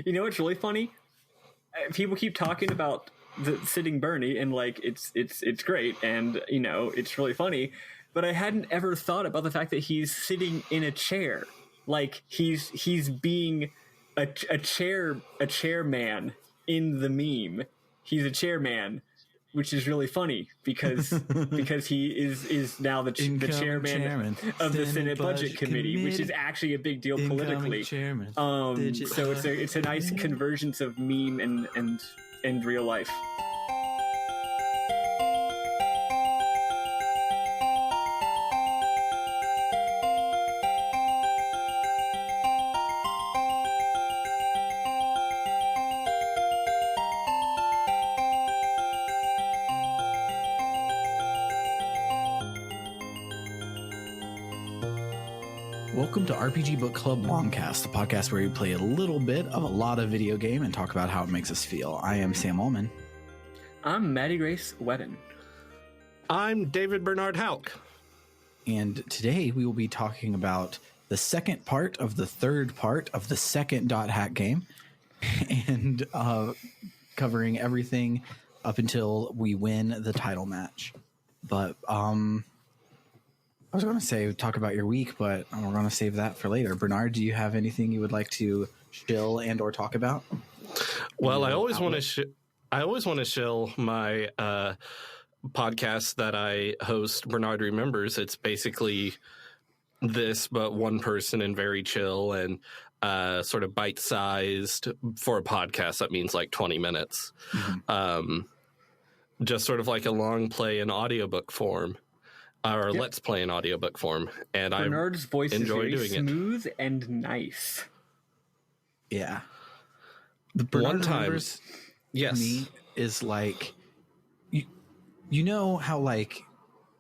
You know what's really funny? People keep talking about the sitting Bernie, and like it's great, and you know it's really funny. But I hadn't ever thought about the fact that he's sitting in a chair, like he's being a chairman in the meme. He's a chairman, which is really funny because he is now the chairman of the Senate Budget Committee, which is actually a big deal politically. So it's a nice convergence of meme and real life. Welcome to RPG Book Club LongCast, the podcast where we play a little bit of a lot of video game and talk about how it makes us feel. I am Sam Ullman. I'm Maddie Grace Whedon. I'm David Bernard Houck. And today we will be talking about the second part of the third part of the second Dot Hack game and covering everything up until we win the title match. But I was going to say talk about your week, but we're going to save that for later. Bernard, do you have anything you would like to shill and or talk about? Well, I always want to shill my podcast that I host, Bernard Remembers. It's basically this, but one person and very chill and sort of bite-sized. For a podcast, that means like 20 minutes. Mm-hmm. Just sort of like a long play in audiobook form. Or yep. Let's play in audiobook form, and Bernard's voice enjoy is very doing smooth and nice. Yeah, the Bernard one time, Remembers yes, to me is like you know how like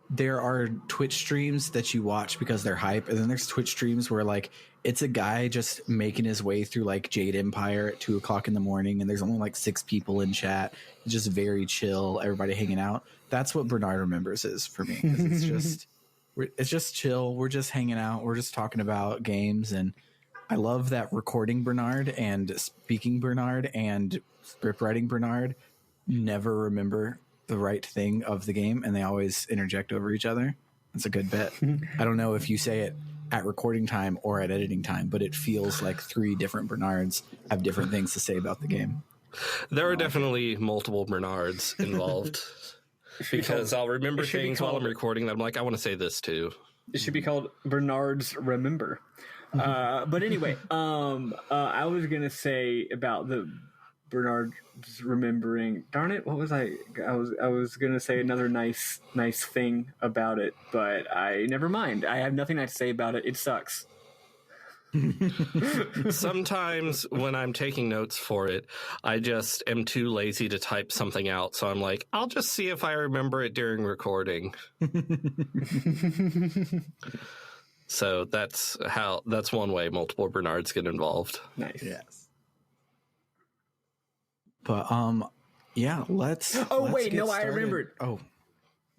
there are Twitch streams that you watch because they're hype, and then there's Twitch streams where like it's a guy just making his way through like Jade Empire at 2:00 in the morning, and there's only like 6 people in chat. It's just very chill, everybody hanging out. That's what Bernard Remembers is for me. It's just chill. We're just hanging out. We're just talking about games, and I love that recording Bernard and speaking Bernard and script writing Bernard never remember the right thing of the game, and they always interject over each other. It's a good bit. I don't know if you say it at recording time or at editing time, but it feels like 3 different Bernards have different things to say about the game. There are definitely multiple Bernards involved. Because I'll remember things while I'm recording that I'm like, I want to say this too. It should be called Bernard's Remember. But anyway, I was going to say about the Bernard's remembering. Darn it, what was I was going to say another nice thing about it, but never mind. I have nothing nice to say about it. It sucks. Sometimes when I'm taking notes for it, I just am too lazy to type something out. So I'm like, I'll just see if I remember it during recording. So that's one way multiple Bernards get involved. Nice. Yes. But yeah, let's I remembered. Oh.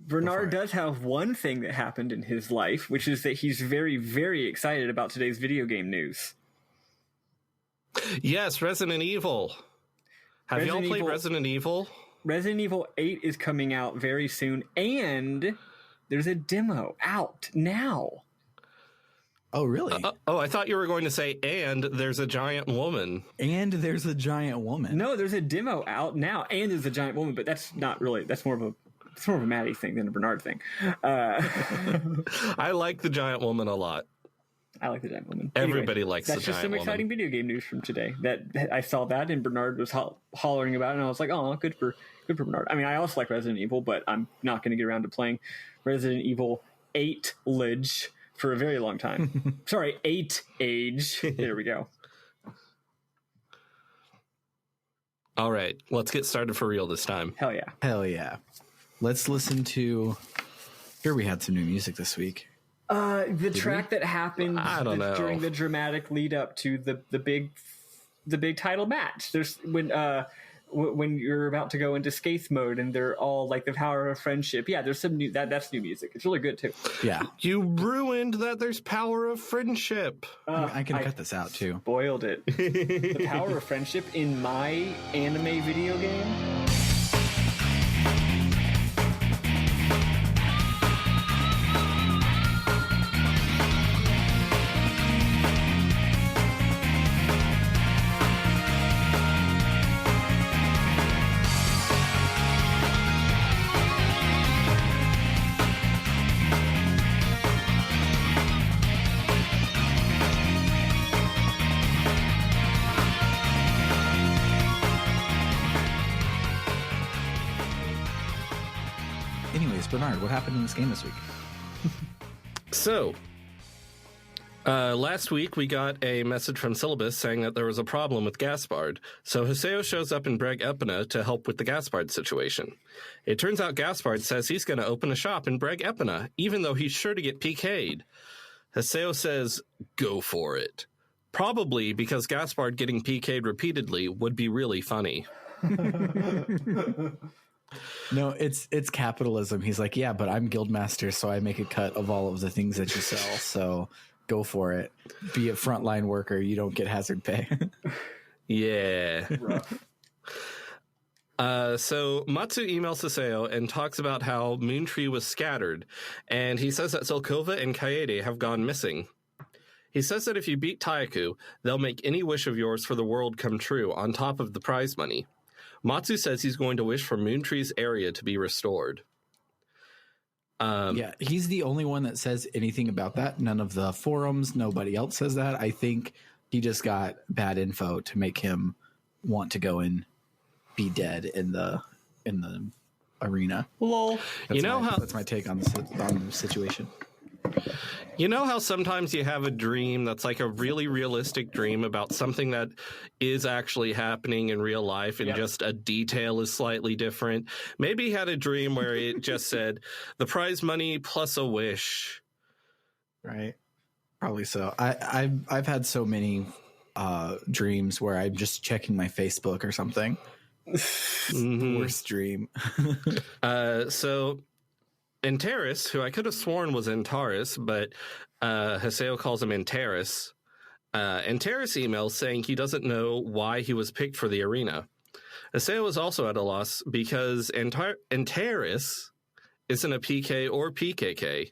Bernard does have one thing that happened in his life, which is that he's very, very excited about today's video game news. Yes, Resident Evil. Have y'all played Resident Evil? Resident Evil 8 is coming out very soon, and there's a demo out now. Oh, really? I thought you were going to say, and there's a giant woman. And there's a giant woman. No, there's a demo out now, and there's a giant woman, but that's not really, it's more of a Maddie thing than a Bernard thing. I like the giant woman a lot. I like the giant woman. Everybody likes the giant woman. That's just some exciting video game news from today. That I saw that, and Bernard was hollering about it, and I was like, oh, good for Bernard. I mean, I also like Resident Evil, but I'm not going to get around to playing Resident Evil 8 Lich for a very long time. Sorry, 8 Age. There we go. All right, let's get started for real this time. Hell yeah. Hell yeah. Let's listen to... Sure, we had some new music this week. The track that happened during the dramatic lead up to the big title match. There's when when you're about to go into Skaith mode and they're all like the power of friendship. Yeah, there's some new that's new music. It's really good too. Yeah, you ruined that. There's power of friendship. I can cut this out too. Spoiled it. The power of friendship in my anime video game. Bernard, what happened in this game this week? So, last week we got a message from Syllabus saying that there was a problem with Gaspard. So Haseo shows up in Breg Epina to help with the Gaspard situation. It turns out Gaspard says he's going to open a shop in Breg Epina, even though he's sure to get PK'd. Haseo says, go for it. Probably because Gaspard getting PK'd repeatedly would be really funny. No, it's capitalism. He's like, yeah, but I'm guildmaster, so I make a cut of all of the things that you sell. So go for it. Be a frontline worker. You don't get hazard pay. Yeah. So Matsu emails Haseo and talks about how Moontree was scattered, and he says that Zelkova and Kaede have gone missing. He says that if you beat Taiaku, they'll make any wish of yours for the world come true on top of the prize money. Matsu says he's going to wish for Moontree's area to be restored. Yeah, he's the only one that says anything about that. None of the forums, nobody else says that. I think he just got bad info to make him want to go and be dead in the arena. Lol. That's my take on the situation. You know how sometimes you have a dream that's like a really realistic dream about something that is actually happening in real life and just a detail is slightly different? Maybe he had a dream where it just said the prize money plus a wish. Right. Probably so. I've had so many dreams where I'm just checking my Facebook or something. The worst dream. So Antares, who I could have sworn was Antares, but Haseo calls him Antares. Antares emails saying he doesn't know why he was picked for the arena. Haseo is also at a loss because Antares isn't a PK or PKK.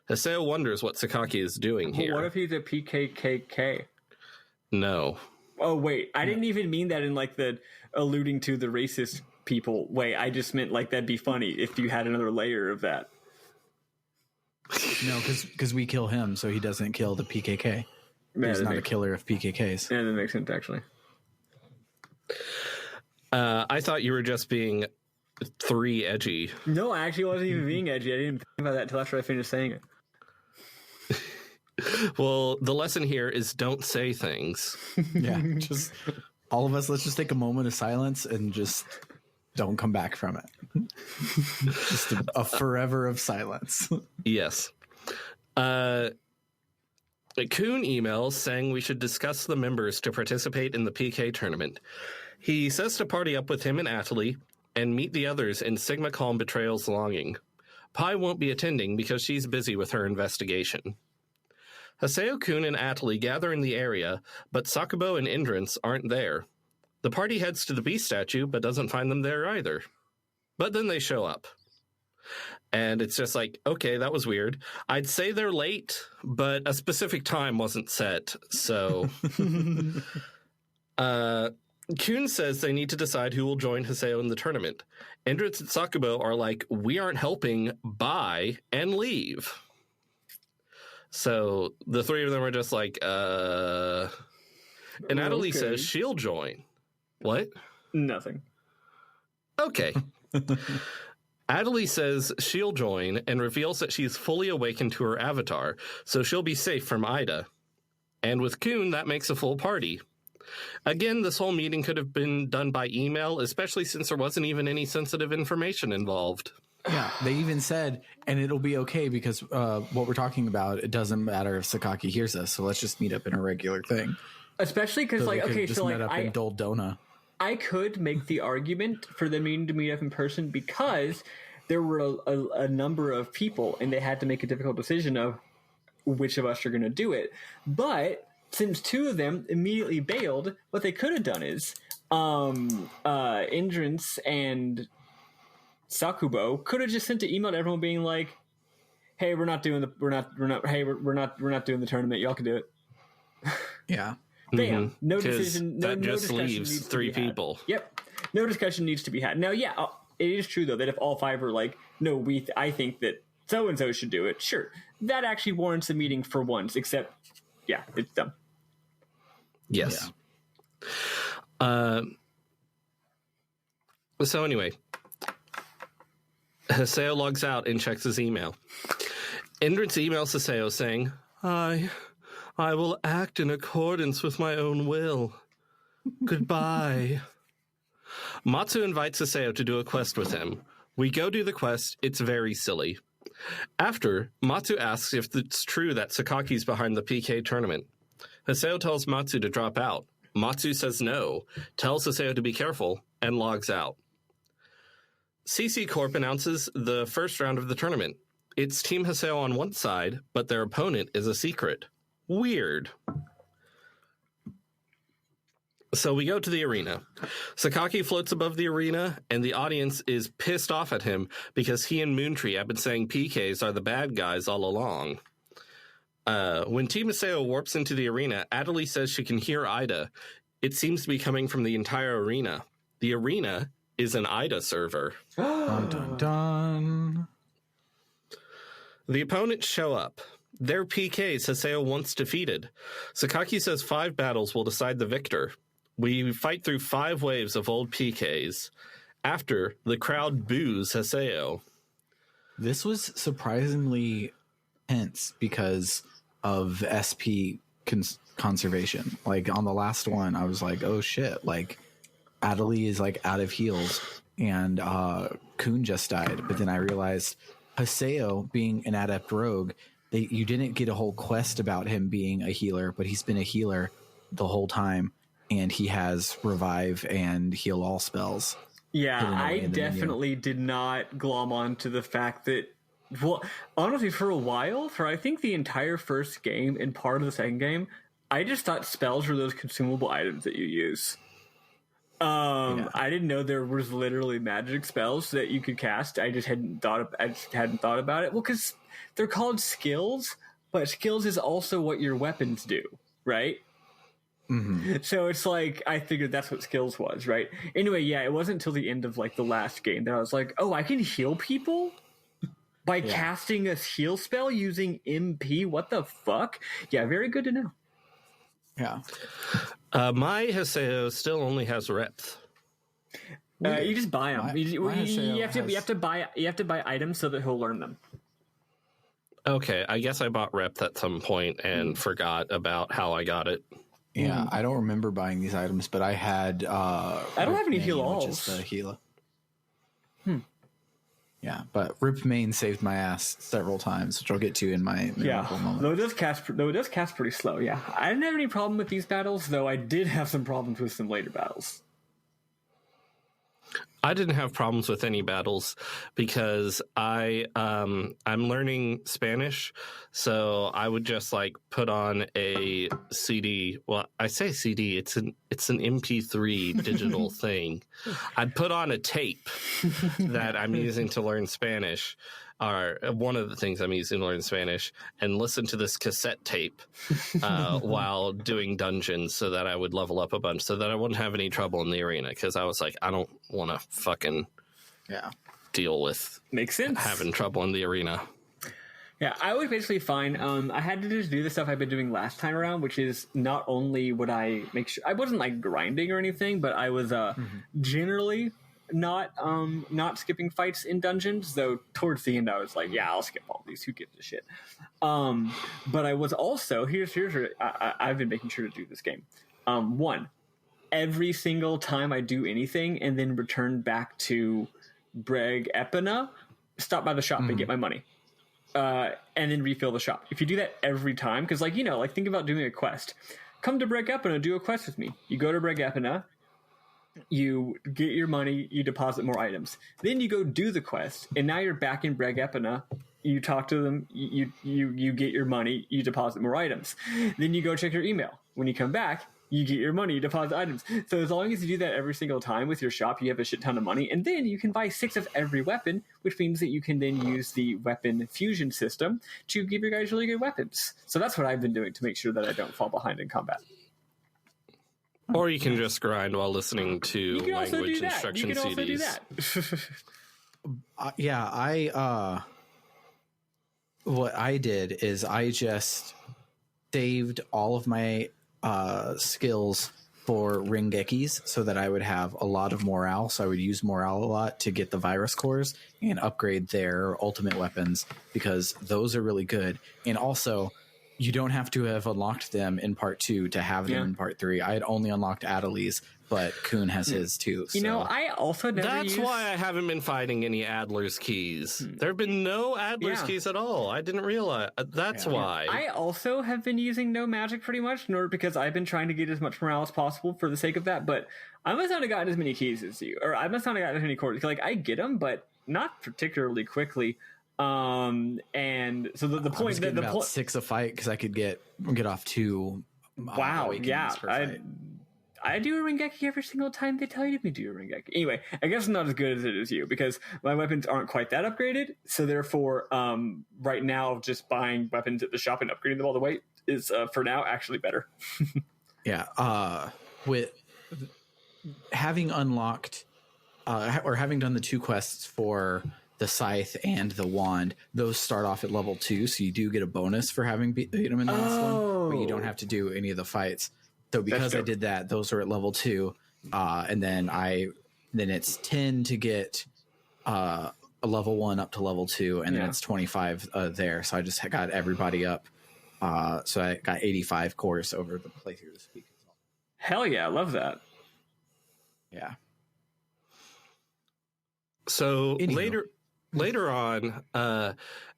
Haseo wonders what Sakaki is doing here. What if he's a PKKK? No. Oh, wait. I didn't even mean that in like the alluding to the racist people way. I just meant like that'd be funny if you had another layer of that. No, because we kill him, so he doesn't kill the PKK. He's not a killer of PKKs. Yeah, that makes sense, actually. I thought you were just being 3 edgy. No, I actually wasn't even being edgy. I didn't think about that until after I finished saying it. Well, the lesson here is don't say things. Yeah, just all of us, let's just take a moment of silence and just don't come back from it. Just a forever of silence. Yes. Kuhn emails saying we should discuss the members to participate in the PK tournament. He says to party up with him and Atali and meet the others in Sigma Calm Betrayal's Longing. Pai won't be attending because she's busy with her investigation. Haseo, Kuhn, and Atali gather in the area, but Sakubo and Indrance aren't there. The party heads to the beast statue, but doesn't find them there either. But then they show up. And it's just like, okay, that was weird. I'd say they're late, but a specific time wasn't set, so... Kuhn says they need to decide who will join Haseo in the tournament. Indrance and Sakubo are like, we aren't helping, bye, and leave. So the three of them are just like, And Atali says she'll join. What? Nothing. Okay. Atali says she'll join and reveals that she's fully awakened to her avatar, so she'll be safe from Ida. And with Kuhn, that makes a full party. Again, this whole meeting could have been done by email, especially since there wasn't even any sensitive information involved. Yeah, they even said, and it'll be okay because what we're talking about, it doesn't matter if Sakaki hears us, so let's just meet up in a regular thing. Especially because, so like, okay, just so met like, up in Doldona. I could make the argument for them needing to meet up in person because there were a number of people and they had to make a difficult decision of which of us are going to do it. But since 2 of them immediately bailed, what they could have done is Indrance and Sakubo could have just sent an email to everyone being like, "Hey, we're not doing the tournament. Y'all can do it." Yeah. Bam. No decision. That no just discussion leaves needs to 3 be had. people. Yep. No discussion needs to be had. Now, yeah, it is true though that if all 5 are like, "No, I think that so and so should do it," sure, that actually warrants a meeting for once. Except, yeah, it's dumb. Yes. Yeah. So anyway, Haseo logs out and checks his email. Indrance emails Haseo saying, I will act in accordance with my own will. Goodbye. Matsu invites Haseo to do a quest with him. We go do the quest. It's very silly. After, Matsu asks if it's true that Sakaki's behind the PK tournament. Haseo tells Matsu to drop out. Matsu says no, tells Haseo to be careful, and logs out. CC Corp announces the first round of the tournament. It's Team Haseo on one side, but their opponent is a secret. Weird. So we go to the arena. Sakaki floats above the arena, and the audience is pissed off at him because he and Moontree have been saying PKs are the bad guys all along. When Team Haseo warps into the arena, Adelie says she can hear Ida. It seems to be coming from the entire arena. The arena is an Ida server. Dun, dun, dun. The opponents show up. They're PKs Haseo once defeated. Sakaki says 5 battles will decide the victor. We fight through 5 waves of old PKs. After, the crowd boos Haseo. This was surprisingly tense because of SP conservation. Like on the last one, I was like, oh shit, like Adelie is like out of heals and Kun just died. But then I realized Haseo being an adept rogue, you didn't get a whole quest about him being a healer, but he's been a healer the whole time. And he has revive and heal all spells. Yeah, I definitely did not glom on to the fact that, well, honestly, for a while, for I think the entire first game and part of the second game, I just thought spells were those consumable items that you use. I didn't know there was literally magic spells that you could cast. I just hadn't thought about it. Well, because they're called skills, but skills is also what your weapons do, right? Mm-hmm. So it's like I figured that's what skills was, right? Anyway, yeah, it wasn't until the end of like the last game that I was like, oh, I can heal people by casting a heal spell using MP. What the fuck? Yeah, very good to know. Yeah. My Haseo still only has reps. You just buy them. You have to buy items so that he'll learn them. Okay, I guess I bought rep at some point and forgot about how I got it. Yeah, I don't remember buying these items, but I had. I don't have any heal alls. Which is the healer. Yeah, but Rip Main saved my ass several times, which I'll get to in my moment. Though it does cast pretty slow. Yeah, I didn't have any problem with these battles, though I did have some problems with some later battles. I didn't have problems with any battles because I'm learning Spanish, so I would just like put on a CD. Well, I say CD, it's an MP3 digital thing. I'd put on a tape that I'm using to learn Spanish, or one of the things I'm using to learn Spanish, and listen to this cassette tape while doing dungeons so that I would level up a bunch, so that I wouldn't have any trouble in the arena, because I was like, I don't want to fucking deal with makes sense having trouble in the arena. Yeah, I was basically fine. I had to just do the stuff I've been doing last time around, which is not only would I make sure I wasn't like grinding or anything, but I was generally not skipping fights in dungeons, though towards the end I was like, yeah, I'll skip all these, who gives a shit. But I was also here's what I've been making sure to do this game. One, every single time I do anything and then return back to Breg Epina, stop by the shop and get my money. And then refill the shop. If you do that every time, because think about doing a quest. Come to Breg Epina, do a quest with me. You go to Breg Epina, You get your money, you deposit more items. Then you go do the quest, and now you're back in Breg Epina. You talk to them, you get your money, you deposit more items. Then you go check your email. When you come back, you get your money, you deposit items. So as long as you do that every single time with your shop, you have a shit ton of money. And then you can buy 6 of every weapon, which means that you can then use the weapon fusion system to give your guys really good weapons. So that's what I've been doing to make sure that I don't fall behind in combat. Or you can just grind while listening to language instruction CDs. You can also do that. What I did is I just saved all of my skills for Ringekis so that I would have a lot of morale. So I would use morale a lot to get the virus cores and upgrade their ultimate weapons, because those are really good. And also, you don't have to have unlocked them in part 2 to have them in part 3. I had only unlocked Adeli's, but Kuhn has his too. You know, I also never That's why I haven't been fighting any Adler's keys. There have been no Adler's keys at all. I didn't realize. That's why. I also have been using no magic pretty much, nor because I've been trying to get as much morale as possible for the sake of that, but I must not have gotten as many keys as you, or I must not have gotten as many cores. Like, I get them, but not particularly quickly. And so the point that the about 6 a fight because I could get off 2. Wow, yeah, I do a Ringeki every single time they tell you to do a Ringeki. Anyway, I guess I'm not as good as it is you, because my weapons aren't quite that upgraded. So therefore, right now, just buying weapons at the shop and upgrading them all the way is, for now, actually better. Yeah. With having unlocked or having done the 2 quests for the scythe and the wand, those start off at level 2, so you do get a bonus for having beat them in the last one, but you don't have to do any of the fights. So because I did that, those are at level 2, and then it's 10 to get a level 1 up to level 2, and then it's 25 there. So I just got everybody up. So I got 85 cores over the playthrough this week. Hell yeah, I love that. Yeah. So later on,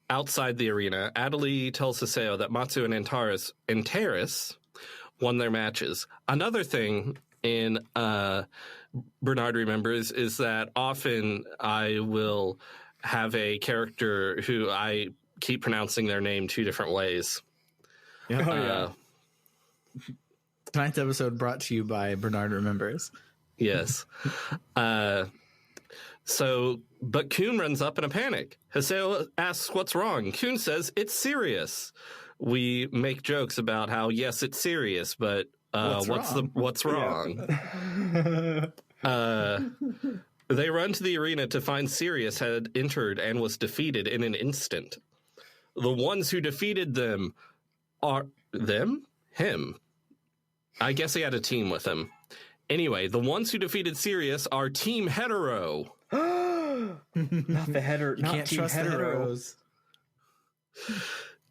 outside the arena, Adeli tells Hiseo that Matsu and Antares won their matches. Another thing in Bernard Remembers is that often I will have a character who I keep pronouncing their name 2 different ways. Tonight's episode brought to you by Bernard Remembers. Yes. But Kuhn runs up in a panic. Hiseo asks what's wrong. Kuhn says it's serious. We make jokes about how, yes, it's serious, but what's wrong? They run to the arena to find Sirius had entered and was defeated in an instant. The ones who defeated them are him. I guess he had a team with him. Anyway, the ones who defeated Sirius are Team Hetero. Not the header. You can't trust the heteros.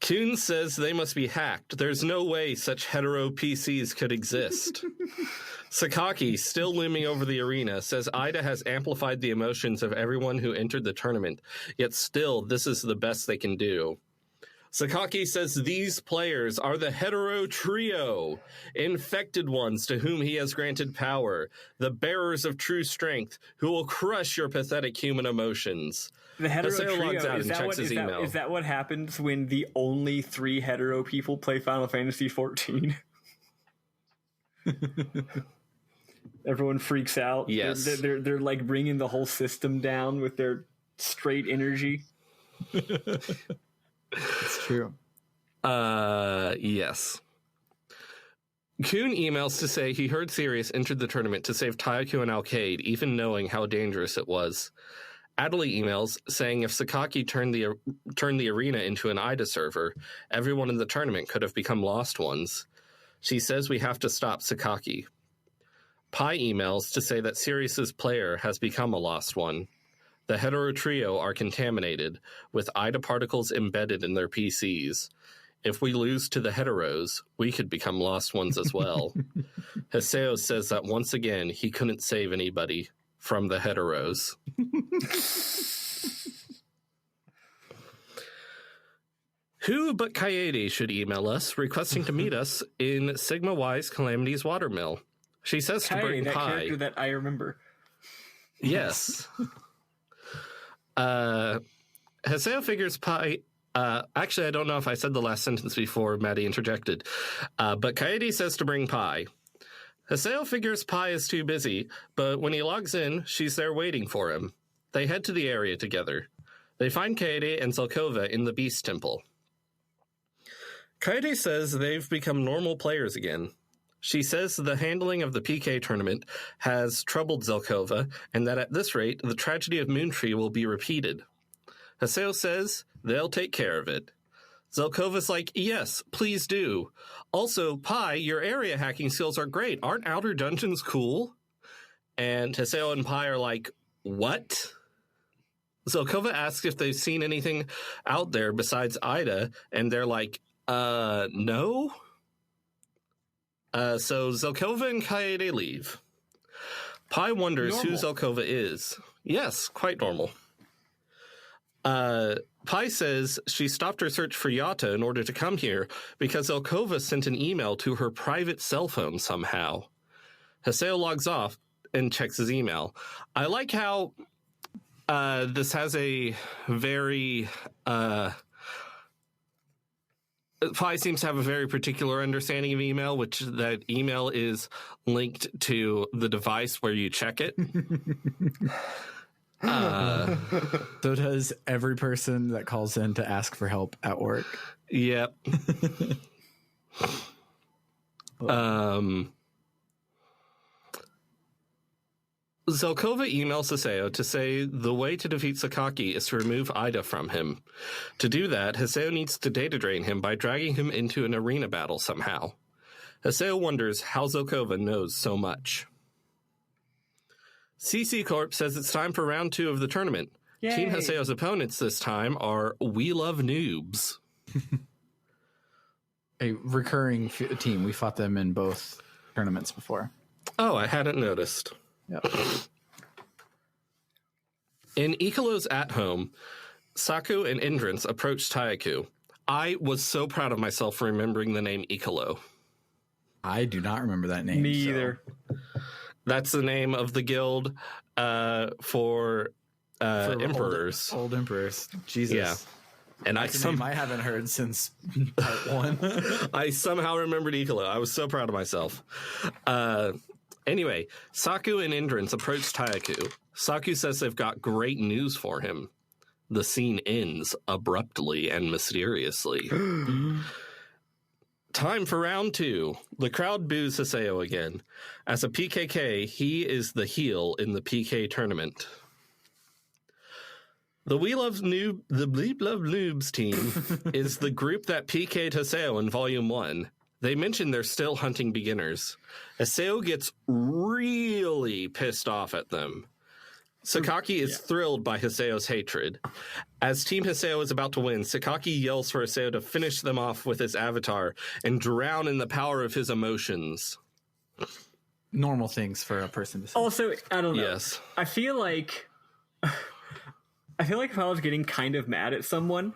Kuhn says they must be hacked. There's no way such hetero PCs could exist. Sakaki, still looming over the arena, says Ida has amplified the emotions of everyone who entered the tournament, yet still, this is the best they can do. Sakaki says these players are the hetero trio, infected ones to whom he has granted power, the bearers of true strength, who will crush your pathetic human emotions. The hetero trio, is that what happens when the only 3 hetero people play Final Fantasy XIV? Everyone freaks out. Yes. They're like bringing the whole system down with their straight energy. It's true. Yes. Kuhn emails to say he heard Sirius entered the tournament to save Taiyaku and Alcade, even knowing how dangerous it was. Adeli emails saying if Sakaki turned the arena into an Ida server, everyone in the tournament could have become lost ones. She says we have to stop Sakaki. Pi emails to say that Sirius's player has become a lost one. The hetero trio are contaminated, with Ida particles embedded in their PCs. If we lose to the heteros, we could become lost ones as well. Hiseo says that once again, he couldn't save anybody from the heteros. Who but Kaede should email us requesting to meet us in Sigma Y's Calamity's watermill? She says to Kaede, bring that pie. character that I remember. Yes. Haseo figures pie. Actually, I don't know if I said the last sentence before Maddie interjected. But Kaede says to bring pie. Haseo figures pie is too busy, but when he logs in, she's there waiting for him. They head to the area together. They find Kaede and Zelkova in the Beast Temple. Kaede says they've become normal players again. She says the handling of the PK tournament has troubled Zelkova, and that at this rate, the tragedy of Moontree will be repeated. Haseo says they'll take care of it. Zelkova's like, yes, please do. Also, Pi, your area hacking skills are great. Aren't outer dungeons cool? And Haseo and Pi are like, what? Zelkova asks if they've seen anything out there besides Ida, and they're like, no? So Zelkova and Kaede leave. Pi wonders who Zelkova is. Yes, quite normal. Pi says she stopped her search for Yata in order to come here because Zelkova sent an email to her private cell phone somehow. Haseo logs off and checks his email. I like how this has a very... Pi seems to have a very particular understanding of email, which that email is linked to the device where you check it. So does every person that calls in to ask for help at work. Yep. Zelkova emails Haseo to say the way to defeat Sakaki is to remove Ida from him. To do that, Haseo needs to data drain him by dragging him into an arena battle somehow. Haseo wonders how Zelkova knows so much. CC Corp says it's time for round 2 of the tournament. Yay. Team Haseo's opponents this time are We Love Noobs. A recurring team. We fought them in both tournaments before. Oh, I hadn't noticed. Yep. In Ikelo's At Home, Saku and Indrance approach Taiaku. I was so proud of myself for remembering the name Ikelo. I do not remember that name. Me either. That's the name of the guild for emperors. Old emperors. Jesus. Yeah. And I haven't heard since part 1. I somehow remembered Ikelo. I was so proud of myself. Anyway, Saku and Indrance approach Taiaku. Saku says they've got great news for him. The scene ends abruptly and mysteriously. Time for round 2. The crowd boos Haseo again. As a PKK, he is the heel in the PK tournament. The We Love Noobs team is the group that PK'd Haseo in Volume 1. They mention they're still hunting beginners. Haseo gets really pissed off at them. Sakaki is thrilled by Haseo's hatred. As Team Haseo is about to win, Sakaki yells for Haseo to finish them off with his avatar and drown in the power of his emotions. Normal things for a person to say. Also, I don't know. Yes. I feel like if I was getting kind of mad at someone,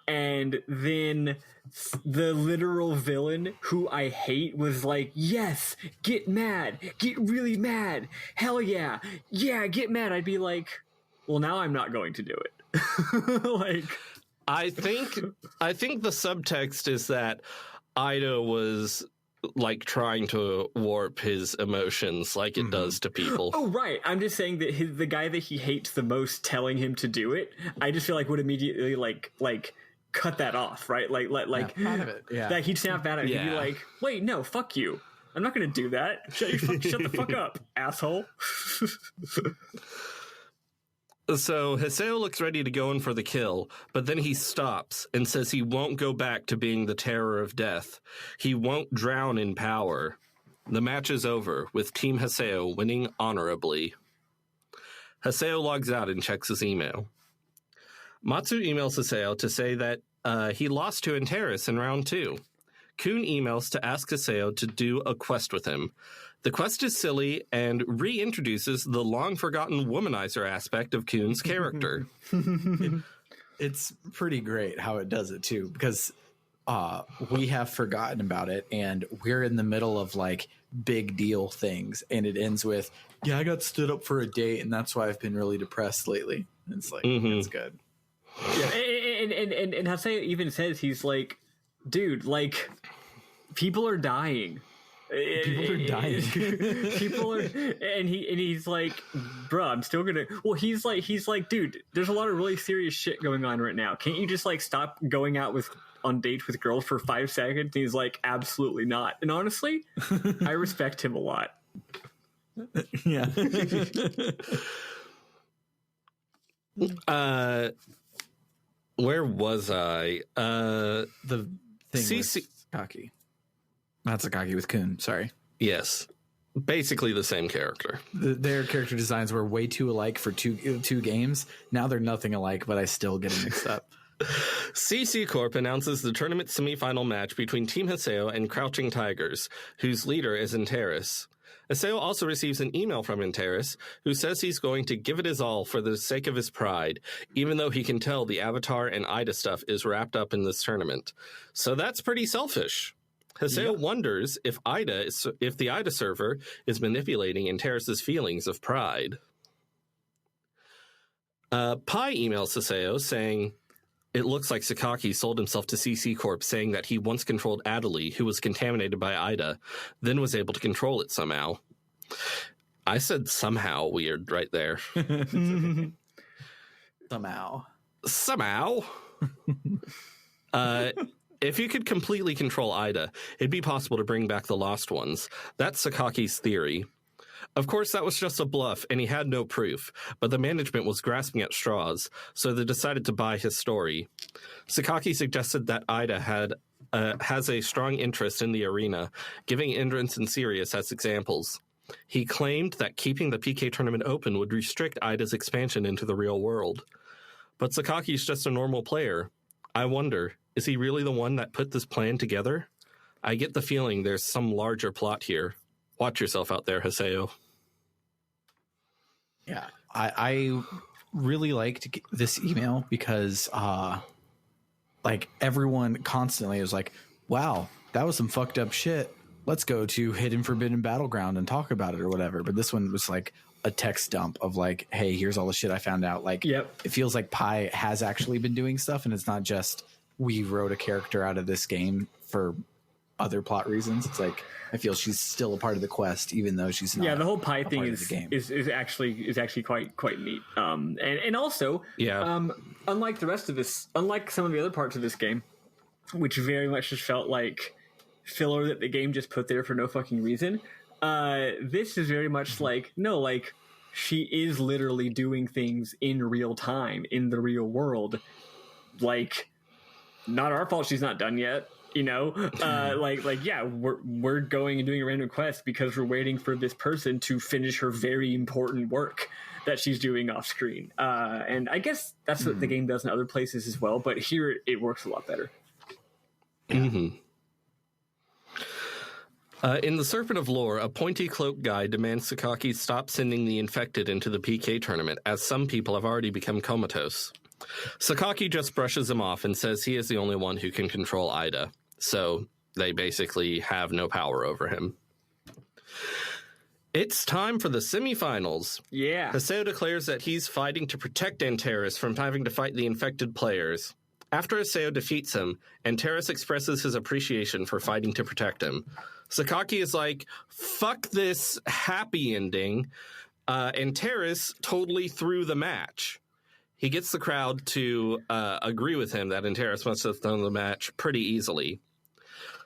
and then the literal villain who I hate was like, yes, get mad, get really mad, hell yeah, get mad. I'd be like, well, now I'm not going to do it. Like, I think the subtext is that Ida was like trying to warp his emotions like it does to people. Oh, right. I'm just saying that the guy that he hates the most telling him to do it, I just feel like would immediately like cut that off, right? That he'd snap at it. He'd be like, "Wait, no, fuck you! I'm not going to do that. Shut the fuck up, asshole." So Haseo looks ready to go in for the kill, but then he stops and says he won't go back to being the terror of death. He won't drown in power. The match is over, with Team Haseo winning honorably. Haseo logs out and checks his email. Matsu emails Haseo to say that he lost to Antares in round 2. Kun emails to ask Haseo to do a quest with him. The quest is silly and reintroduces the long-forgotten womanizer aspect of Kun's character. It's pretty great how it does it, too, because we have forgotten about it, and we're in the middle of like big deal things, and it ends with, yeah, I got stood up for a date, and that's why I've been really depressed lately. And it's like, it's good. Yeah, and Haseo even says, he's like, dude, like, people are dying. People are dying. And he's like, bro, I'm still gonna. Well, he's like, dude, there's a lot of really serious shit going on right now. Can't you just like stop going out on dates with girls for 5 seconds? And he's like, absolutely not. And honestly, I respect him a lot. Yeah. Where was I? The thing with Sakaki. Not Sakaki, with Kun. Sorry. Yes. Basically the same character. Their character designs were way too alike for two games. Now they're nothing alike, but I still get them mixed up. CC Corp announces the tournament semifinal match between Team Haseo and Crouching Tigers, whose leader is Antares. Haseo also receives an email from Antares, who says he's going to give it his all for the sake of his pride, even though he can tell the Avatar and Ida stuff is wrapped up in this tournament. So that's pretty selfish. Haseo wonders if the Ida server is manipulating Antares' feelings of pride. Pi emails Haseo saying, it looks like Sakaki sold himself to CC Corp, saying that he once controlled Adelie, who was contaminated by Ida, then was able to control it somehow. I said somehow weird right there. Somehow. If you could completely control Ida, it'd be possible to bring back the Lost Ones. That's Sakaki's theory. Of course, that was just a bluff, and he had no proof, but the management was grasping at straws, so they decided to buy his story. Sakaki suggested that Ida has a strong interest in the arena, giving Endurance and Sirius as examples. He claimed that keeping the PK tournament open would restrict Ida's expansion into the real world. But Sakaki's just a normal player. I wonder, is he really the one that put this plan together? I get the feeling there's some larger plot here. Watch yourself out there, Haseo. Yeah, I really liked this email because, like, everyone constantly was like, wow, that was some fucked up shit. Let's go to Hidden Forbidden Battleground and talk about it or whatever. But this one was like a text dump of like, hey, here's all the shit I found out. Like, it feels like Pi has actually been doing stuff, and it's not just we wrote a character out of this game for other plot reasons. It's like, I feel she's still a part of the quest, even though she's not. Yeah, the whole Pi thing is actually quite neat. And also, unlike the rest of this, unlike some of the other parts of this game, which very much just felt like filler that the game just put there for no fucking reason, this is very much like, no, like, she is literally doing things in real time in the real world. Like, not our fault she's not done yet. You know, we're going and doing a random quest because we're waiting for this person to finish her very important work that she's doing off screen. And I guess that's what the game does in other places as well. But here it works a lot better. Mm-hmm. In the Serpent of Lore, a pointy cloak guy demands Sakaki stop sending the infected into the PK tournament, as some people have already become comatose. Sakaki just brushes him off and says he is the only one who can control Ida. So they basically have no power over him. It's time for the semifinals. Yeah. Haseo declares that he's fighting to protect Antares from having to fight the infected players. After Haseo defeats him, Antares expresses his appreciation for fighting to protect him. Sakaki is like, fuck this happy ending. Antares totally threw the match. He gets the crowd to agree with him that Antares must have thrown the match pretty easily.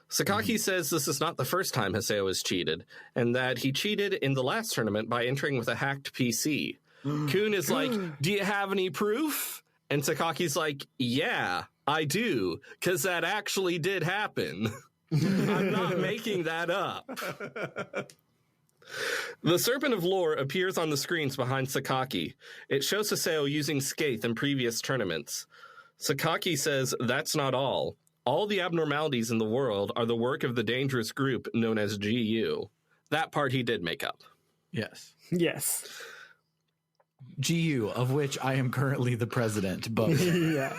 Sakaki says this is not the first time Haseo has cheated, and that he cheated in the last tournament by entering with a hacked PC. Kun is like, do you have any proof? And Sakaki's like, yeah, I do, because that actually did happen. I'm not making that up. The Serpent of Lore appears on the screens behind Sakaki. It shows Haseo using Skaith in previous tournaments. Sakaki says that's not all. All the abnormalities in the world are the work of the dangerous group known as GU. That part he did make up. Yes. Yes. GU, of which I am currently the president. But yeah.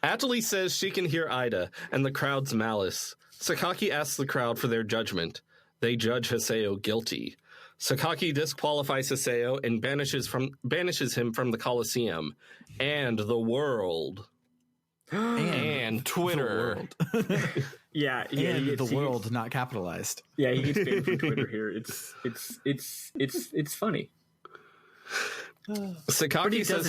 Atali says she can hear Ida and the crowd's malice. Sakaki asks the crowd for their judgment. They judge Haseo guilty. Sakaki disqualifies Haseo and banishes him from the Colosseum and the world. And Twitter. Yeah, and the world not capitalized. Yeah, he gets banned from Twitter here. It's funny. Sakaki says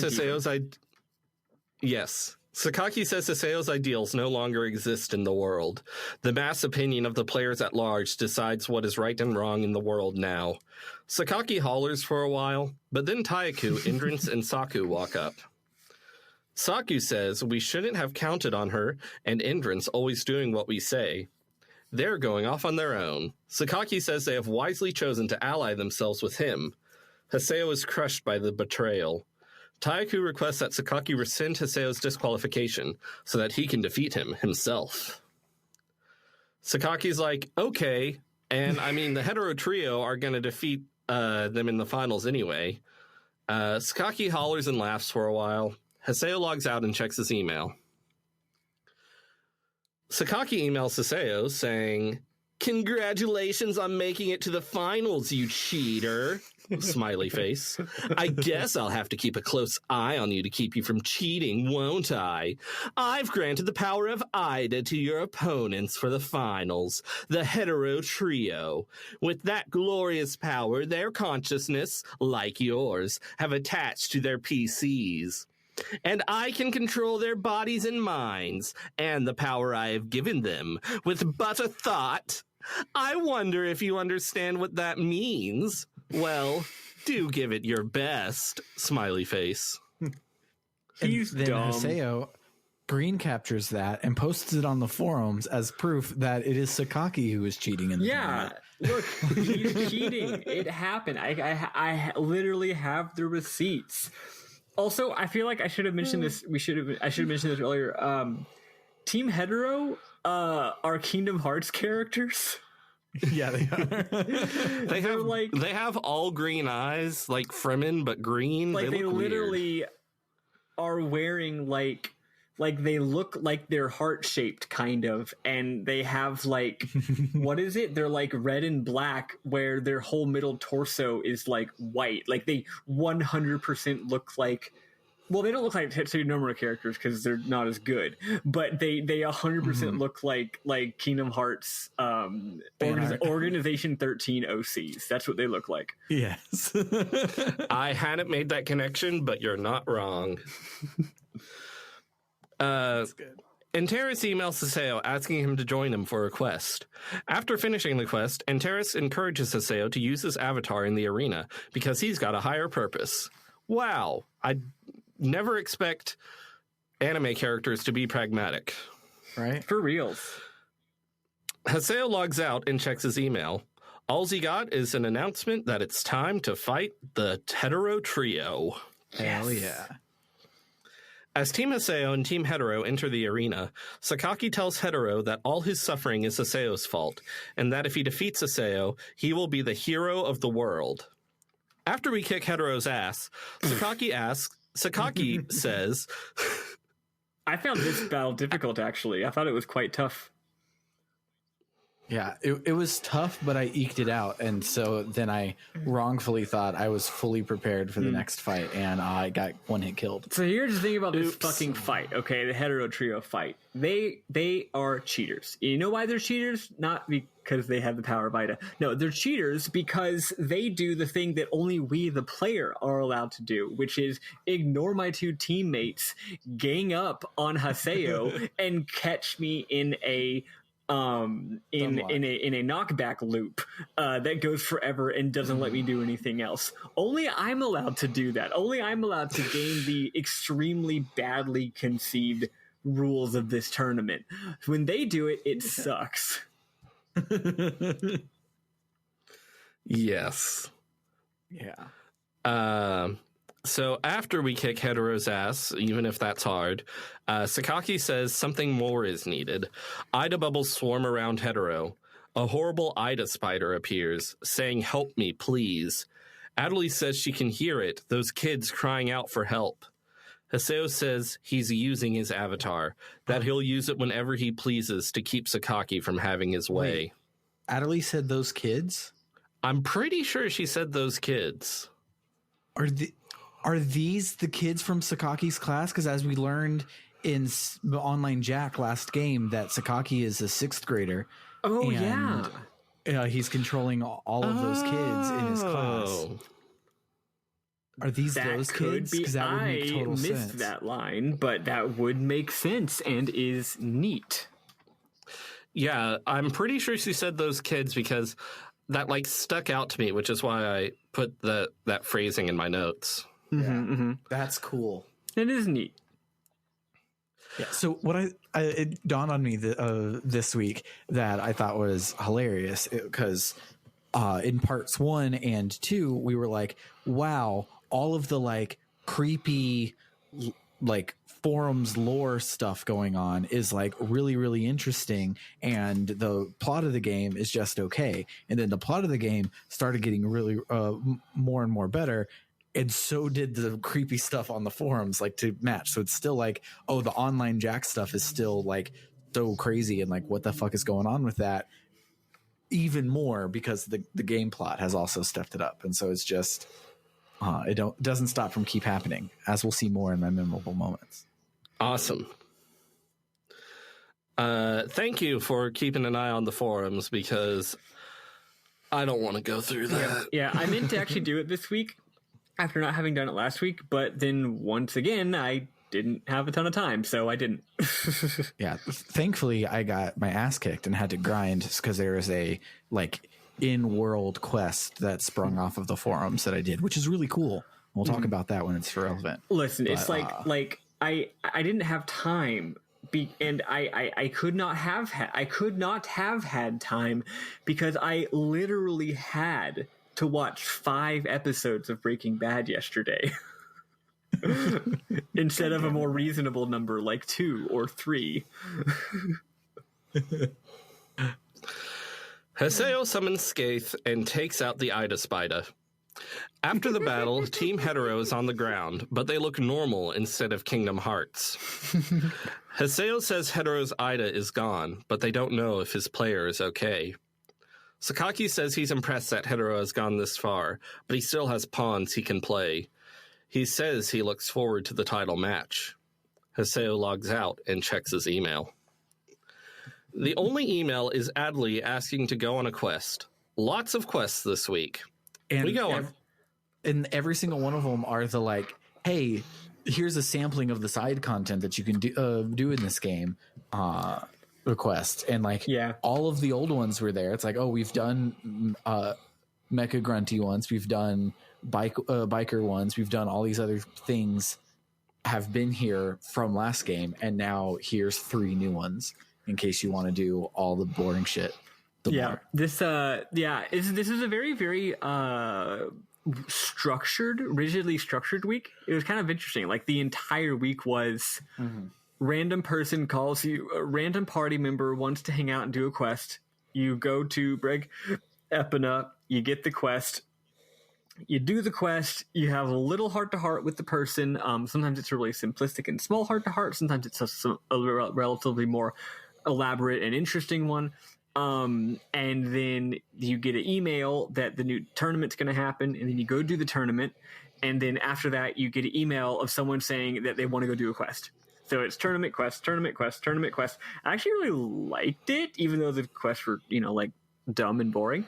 Sakaki says Haseo's ideals no longer exist in the world. The mass opinion of the players at large decides what is right and wrong in the world now. Sakaki hollers for a while, but then Taiaku, Indrance, and Saku walk up. Saku says we shouldn't have counted on her and Indrance always doing what we say. They're going off on their own. Sakaki says they have wisely chosen to ally themselves with him. Haseo is crushed by the betrayal. Taiaku requests that Sakaki rescind Haseo's disqualification so that he can defeat him himself. Sakaki's like, okay, and I mean, the hetero trio are going to defeat them in the finals anyway. Sakaki hollers and laughs for a while. Haseo logs out and checks his email. Sakaki emails Haseo saying, "Congratulations on making it to the finals, you cheater." Smiley face. "I guess I'll have to keep a close eye on you to keep you from cheating, won't I? I've granted the power of Ida to your opponents for the finals, the hetero trio. With that glorious power, their consciousness, like yours, have attached to their PCs. And I can control their bodies and minds, and the power I have given them, with but a thought. I wonder if you understand what that means. Well, do give it your best." Smiley face. He's then dumb. Haseo green captures that and posts it on the forums as proof that it is Sakaki who is cheating in the tournament. Look, he's cheating. It happened. I literally have the receipts. Also, I feel like I should have mentioned this. I should have mentioned this earlier. Team Hetero are Kingdom Hearts characters. Yeah, they are. They have all green eyes, like Fremen, but green. Like they look literally weird. are wearing like they look like they're heart shaped kind of, and they have like what is it? They're like red and black, where their whole middle torso is like white. Like they 100% look like. Well, they don't look like Tetsuya Nomura characters because they're not as good, but they 100% look like Kingdom Hearts Organization 13 OCs. That's what they look like. Yes. I hadn't made that connection, but you're not wrong. That's good. Antares emails Haseo asking him to join him for a quest. After finishing the quest, Antares encourages Haseo to use his avatar in the arena because he's got a higher purpose. Wow, I never expect anime characters to be pragmatic. Right? For reals. Haseo logs out and checks his email. All he got is an announcement that it's time to fight the hetero trio. Hell yeah. As Team Haseo and Team Hetero enter the arena, Sakaki tells Hetero that all his suffering is Haseo's fault, and that if he defeats Haseo, he will be the hero of the world. After we kick Hetero's ass, Sakaki says, I found this battle difficult, actually. I thought it was quite tough. Yeah, it was tough, but I eked it out. And so then I wrongfully thought I was fully prepared for the next fight, and I got one hit killed. So here's the thing about this fucking fight, okay? The hetero trio fight. They are cheaters. You know why they're cheaters? Not because they have the power of Ida. No, they're cheaters because they do the thing that only we, the player, are allowed to do, which is ignore my two teammates, gang up on Haseo, and catch me in a knockback loop that goes forever and doesn't let me do anything else. Only I'm allowed to do that. Only I'm allowed to game the extremely badly conceived rules of this tournament. When they do it, it sucks. Yes. Yeah. So after we kick Hetero's ass, even if that's hard, Sakaki says something more is needed. Ida bubbles swarm around Hetero. A horrible Ida spider appears, saying, "Help me, please." Adley says she can hear it, those kids crying out for help. Haseo says he's using his avatar, that he'll use it whenever he pleases to keep Sakaki from having his way. Wait, Adderley said those kids? I'm pretty sure she said those kids. Are these the kids from Sakaki's class? Because as we learned in the Online Jack last game, that Sakaki is a 6th grader. Oh, and, yeah. He's controlling all of those kids in his class. Are these That those could kids? be. Because that would make total sense. I missed that line, but that would make sense and is neat. Yeah, I'm pretty sure she said those kids because that like stuck out to me, which is why I put that phrasing in my notes. Yeah. That's cool. It is neat. Yeah. So what it dawned on me this week that I thought was hilarious because in parts 1 and 2 we were like, wow, all of the like creepy like forums lore stuff going on is like really, really interesting, and the plot of the game is just okay. And then the plot of the game started getting really more and more better. And so did the creepy stuff on the forums, like to match. So it's still like, oh, the Online Jack stuff is still like so crazy. And like, what the fuck is going on with that? Even more because the game plot has also stepped it up. And so it's just, it doesn't stop from keep happening, as we'll see more in my memorable moments. Awesome. Thank you for keeping an eye on the forums because I don't want to go through that. Yeah, I meant to actually do it this week after not having done it last week, but then once again, I didn't have a ton of time, so I didn't. Yeah, thankfully I got my ass kicked and had to grind because there was a like in-world quest that sprung off of the forums that I did, which is really cool. We'll talk about that when it's relevant. Listen, it's like I didn't have time, and I could not have had time because I literally had to watch 5 episodes of Breaking Bad yesterday instead of a more reasonable number like 2 or 3. Haseo summons Skaith and takes out the Ida Spider. After the battle, Team Hetero is on the ground, but they look normal instead of Kingdom Hearts. Haseo says Hetero's Ida is gone, but they don't know if his player is okay. Sakaki says he's impressed that Hetero has gone this far, but he still has pawns he can play. He says he looks forward to the title match. Haseo logs out and checks his email. The only email is Adley asking to go on a quest. Lots of quests this week. And we go on. And every single one of them are the like, hey, here's a sampling of the side content that you can do in this game. Request, and like all of the old ones were there. It's like, oh, we've done Mecha Grunty ones, we've done biker ones, we've done all these other things have been here from last game, and now here's 3 new ones in case you want to do all the boring shit. This is a very, very rigidly structured week. It was kind of interesting. Like the entire week was random person calls you, a random party member wants to hang out and do a quest. You go to Breg Epina, you get the quest, you do the quest, you have a little heart-to-heart with the person. Sometimes it's a really simplistic and small heart-to-heart. Sometimes it's a relatively more elaborate and interesting one. And then you get an email that the new tournament's going to happen, and then you go do the tournament. And then after that, you get an email of someone saying that they want to go do a quest. So it's tournament quest, tournament quest, tournament quest. I actually really liked it, even though the quests were, like dumb and boring.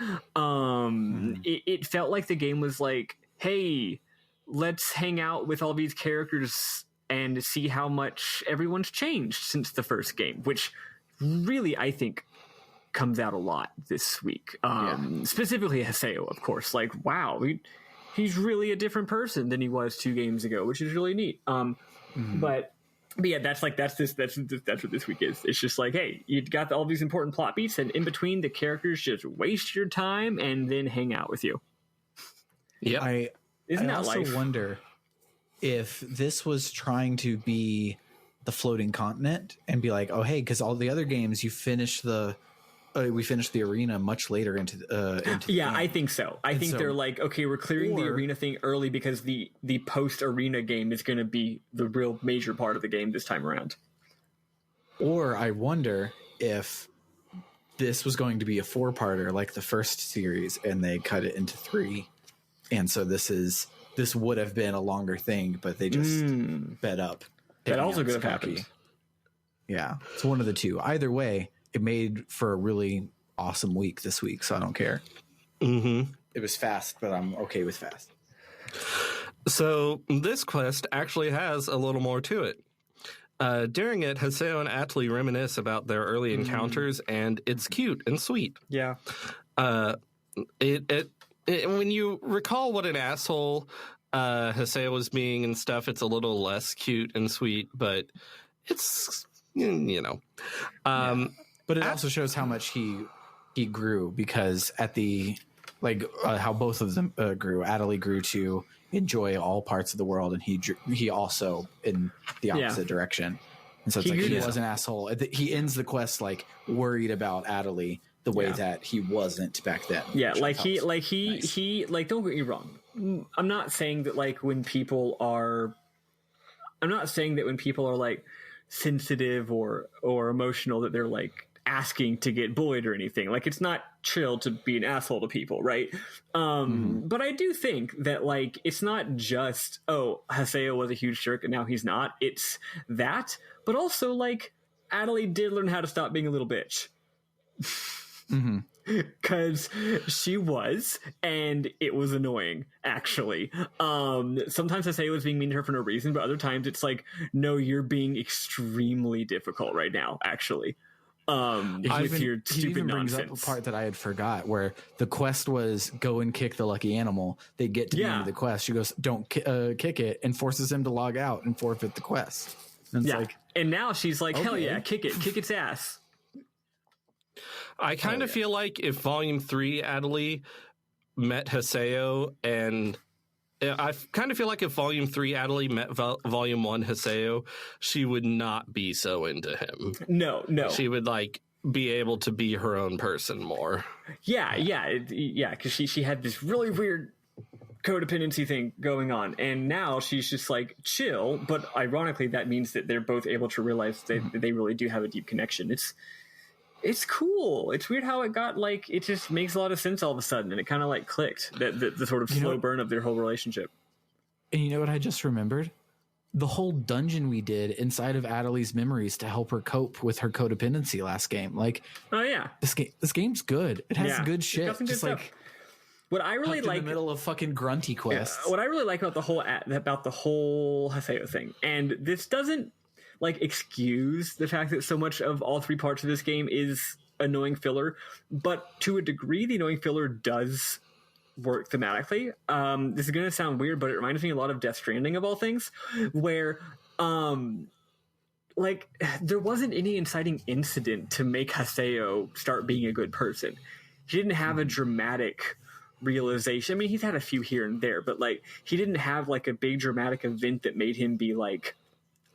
It felt like the game was like, hey, let's hang out with all these characters and see how much everyone's changed since the first game, which really, I think, comes out a lot this week. Specifically Haseo, of course. Like, wow, he's really a different person than he was 2 games ago, which is really neat. But yeah, that's what this week is. It's just like, hey, you got all these important plot beats, and in between, the characters just waste your time and then hang out with you. Yeah, I also wonder if this was trying to be the floating continent and be like, oh, hey, because all the other games you finish the we finished the arena much later into the game. I think so. I think they're like, okay, we're clearing the arena thing early because the post arena game is going to be the real major part of the game this time around. Or I wonder if this was going to be a 4-parter like the first series and they cut it into 3, and so this would have been a longer thing, but they just sped up. That also could have happened. Yeah, it's one of the two. Either way, it made for a really awesome week this week, so I don't care. Mm-hmm. It was fast, but I'm okay with fast. So this quest actually has a little more to it. During it, Haseo and Atli reminisce about their early encounters, and it's cute and sweet. Yeah. When you recall what an asshole Haseo was being and stuff, it's a little less cute and sweet, but it's, But it also shows how much he grew, because at the how both of them grew. Atli grew to enjoy all parts of the world, and he also in the opposite direction. And so it's he was an asshole. He ends the quest worried about Atli the way that he wasn't back then. Yeah, he don't get me wrong. I'm not saying that when people are sensitive or emotional that they're asking to get bullied or anything. It's not chill to be an asshole to people, right? But I do think that it's not just, Haseo was a huge jerk and now he's not. It's that, but also Atli did learn how to stop being a little bitch. Because she was, and it was annoying, actually. Sometimes Haseo was being mean to her for no reason, but other times it's no, you're being extremely difficult right now, actually. With your stupid nonsense. Brings up a part that I had forgot, where the quest was go and kick the lucky animal. They get to the end of the quest. She goes, don't kick it, and forces him to log out and forfeit the quest. And it's and now she's like, hell yeah, kick its ass. I kind of feel like if Volume 3 Atli met Haseo, and I kind of feel like if Volume 3 Atli met Volume 1 Haseo, she would not be so into him. No. She would be able to be her own person more. Yeah, because she had this really weird codependency thing going on, and now she's just chill, but ironically that means that they're both able to realize that they really do have a deep connection. It's cool. It's weird how it got it just makes a lot of sense all of a sudden, and it kind of clicked the sort of slow burn of their whole relationship. And you know what I just remembered? The whole dungeon we did inside of Atli's memories to help her cope with her codependency last game. Oh yeah, this game's good. It has good shit. Good just stuff. What I really like in the middle of fucking grunty quests. What I really like about the whole Haseo thing, and this doesn't excuse the fact that so much of all 3 parts of this game is annoying filler, but to a degree the annoying filler does work thematically. This is going to sound weird, but it reminds me a lot of Death Stranding of all things, where there wasn't any inciting incident to make Haseo start being a good person. He didn't have a dramatic realization. I mean, he's had a few here and there, but he didn't have a big dramatic event that made him be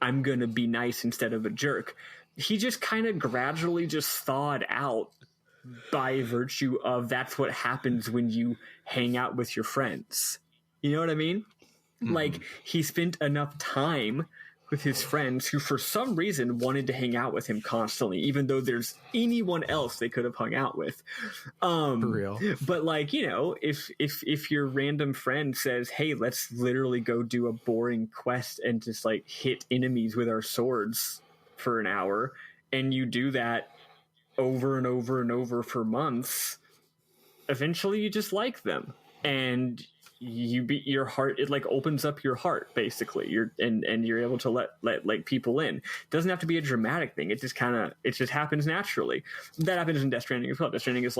I'm gonna be nice instead of a jerk. He just kind of gradually just thawed out by virtue of that's what happens when you hang out with your friends. You know what I mean? He spent enough time with his friends who for some reason wanted to hang out with him constantly, even though there's anyone else they could have hung out with. For real. But if your random friend says, hey, let's literally go do a boring quest and just hit enemies with our swords for an hour, and you do that over and over and over for months, eventually you just like them, and your heart, it opens up your heart basically. You're able to let people in. It doesn't have to be a dramatic thing. It just happens naturally. That happens in Death Stranding as well. Death Stranding is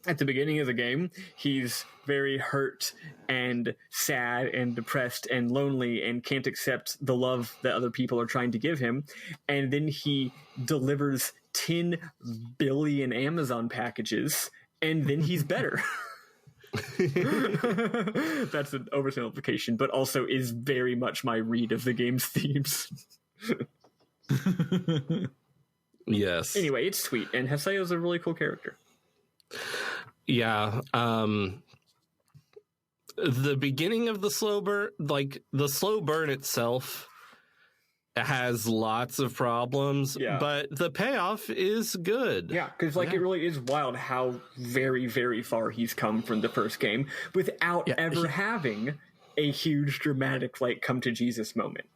at the beginning of the game, he's very hurt and sad and depressed and lonely and can't accept the love that other people are trying to give him. And then he delivers 10 billion Amazon packages, and then he's better. That's an oversimplification, but also is very much my read of the game's themes. Yes. Anyway, it's sweet, and Haseo's a really cool character. Yeah. The beginning of the slow burn, like the slow burn itself, has lots of problems, but the payoff is good. Yeah, because it really is wild how very, very far he's come from the first game without ever having a huge dramatic come to Jesus moment.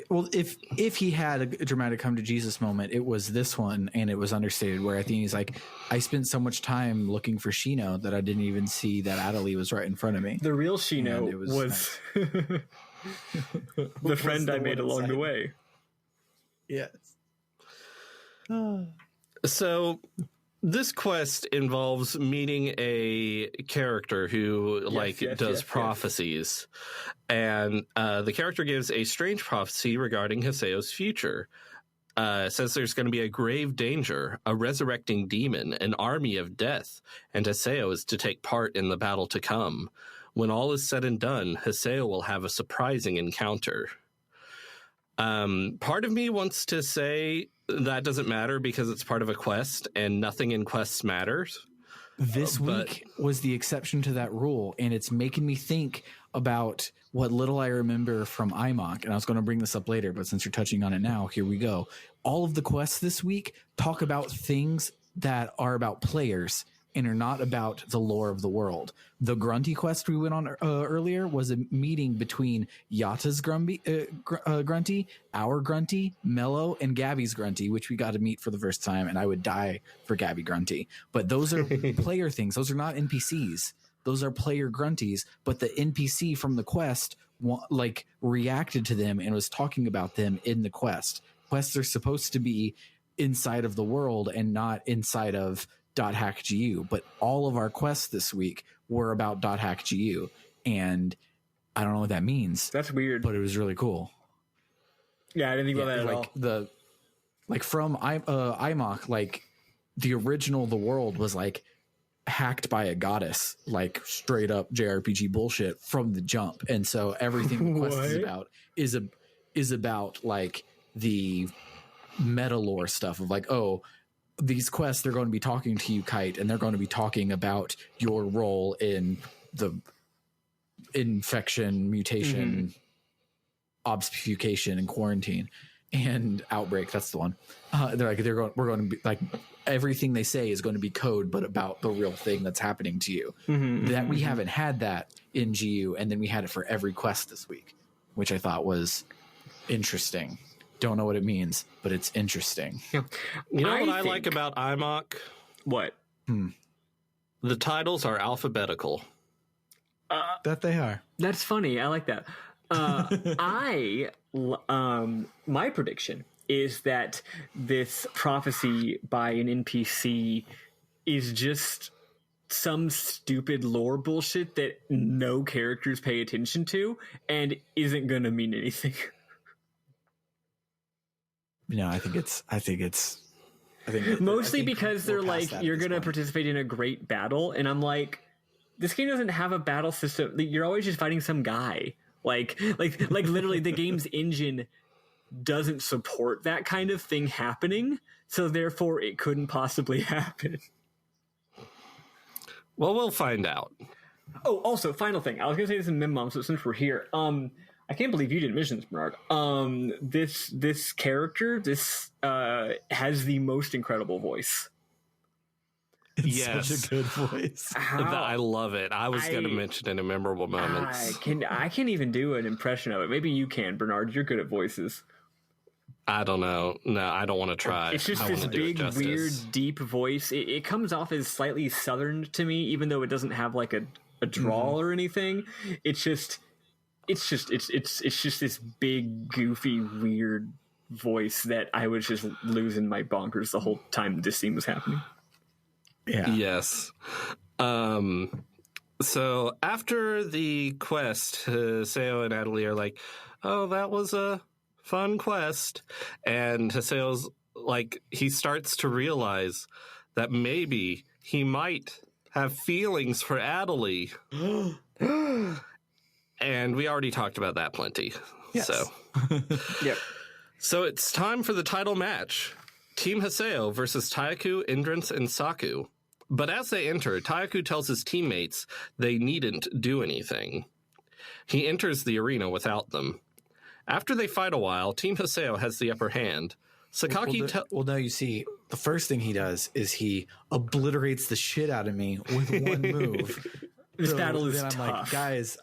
Well, if he had a dramatic come to Jesus moment, it was this one, and it was understated. Where I think he's like, I spent so much time looking for Shino that I didn't even see that Adelie was right in front of me. The real Shino was the friend I made along the way. Yes. So this quest involves meeting a character who does prophecies. And the character gives a strange prophecy regarding Haseo's future. It says there's going to be a grave danger, a resurrecting demon, an army of death, and Haseo is to take part in the battle to come. When all is said and done, Haseo will have a surprising encounter. Part of me wants to say that doesn't matter because it's part of a quest and nothing in quests matters. This week was the exception to that rule, and it's making me think about what little I remember from IMOC, and I was going to bring this up later, but since you're touching on it now, here we go. All of the quests this week talk about things that are about players and are not about the lore of the world. The Grunty quest we went on earlier was a meeting between Yata's Grunty, our Grunty, Mello, and Gabby's Grunty, which we got to meet for the first time, and I would die for Gabby Grunty. But those are player things. Those are not NPCs. Those are player Grunties, but the NPC from the quest reacted to them and was talking about them in the quest. Quests are supposed to be inside of the world and not inside of .hackgu, but all of our quests this week were about .hackgu, and I don't know what that means. That's weird, but it was really cool. Yeah, I didn't think about that at all. From IMOC, the original The World was hacked by a goddess, straight up JRPG bullshit from the jump, and so everything the quest is about the meta lore stuff of these quests, they're going to be talking to you, Kite, and they're going to be talking about your role in the infection, mutation, obfuscation, and quarantine and outbreak. That's the one. We're going to be everything they say is going to be code, but about the real thing that's happening to you. That we haven't had that in GU, and then we had it for every quest this week, which I thought was interesting. Don't know what it means, but it's interesting. You know what I like about IMOC? What? The titles are alphabetical. That they are. That's funny. I like that. My prediction is that this prophecy by an NPC is just some stupid lore bullshit that no characters pay attention to and isn't going to mean anything. No, I think it's mostly because they're you're going to participate in a great battle. And I'm this game doesn't have a battle system. You're always just fighting some guy. Literally the game's engine doesn't support that kind of thing happening. So therefore it couldn't possibly happen. Well, we'll find out. Oh, also final thing. I was going to say this in Mim Mom, so since we're here, I can't believe you didn't mention this, Bernard. This character, has the most incredible voice. It's such a good voice. I love it. I was going to mention it in memorable moments. I can't even do an impression of it. Maybe you can, Bernard. You're good at voices. I don't know. No, I don't want to try. It's just this big, weird, deep voice. It comes off as slightly southern to me, even though it doesn't have a drawl or anything. It's just this big, goofy, weird voice that I was just losing my bonkers the whole time this scene was happening. Yeah. Yes. So after the quest, Haseo and Adelie are like, "Oh, that was a fun quest," and Haseo's he starts to realize that maybe he might have feelings for Adelie. And we already talked about that plenty. Yes. So, yep. So it's time for the title match. Team Haseo versus Tayaku, Indrance, and Saku. But as they enter, Tayaku tells his teammates they needn't do anything. He enters the arena without them. After they fight a while, Team Haseo has the upper hand. Sakaki well, no, you see, the first thing he does is he obliterates the shit out of me with one move. This battle is then I'm tough. like,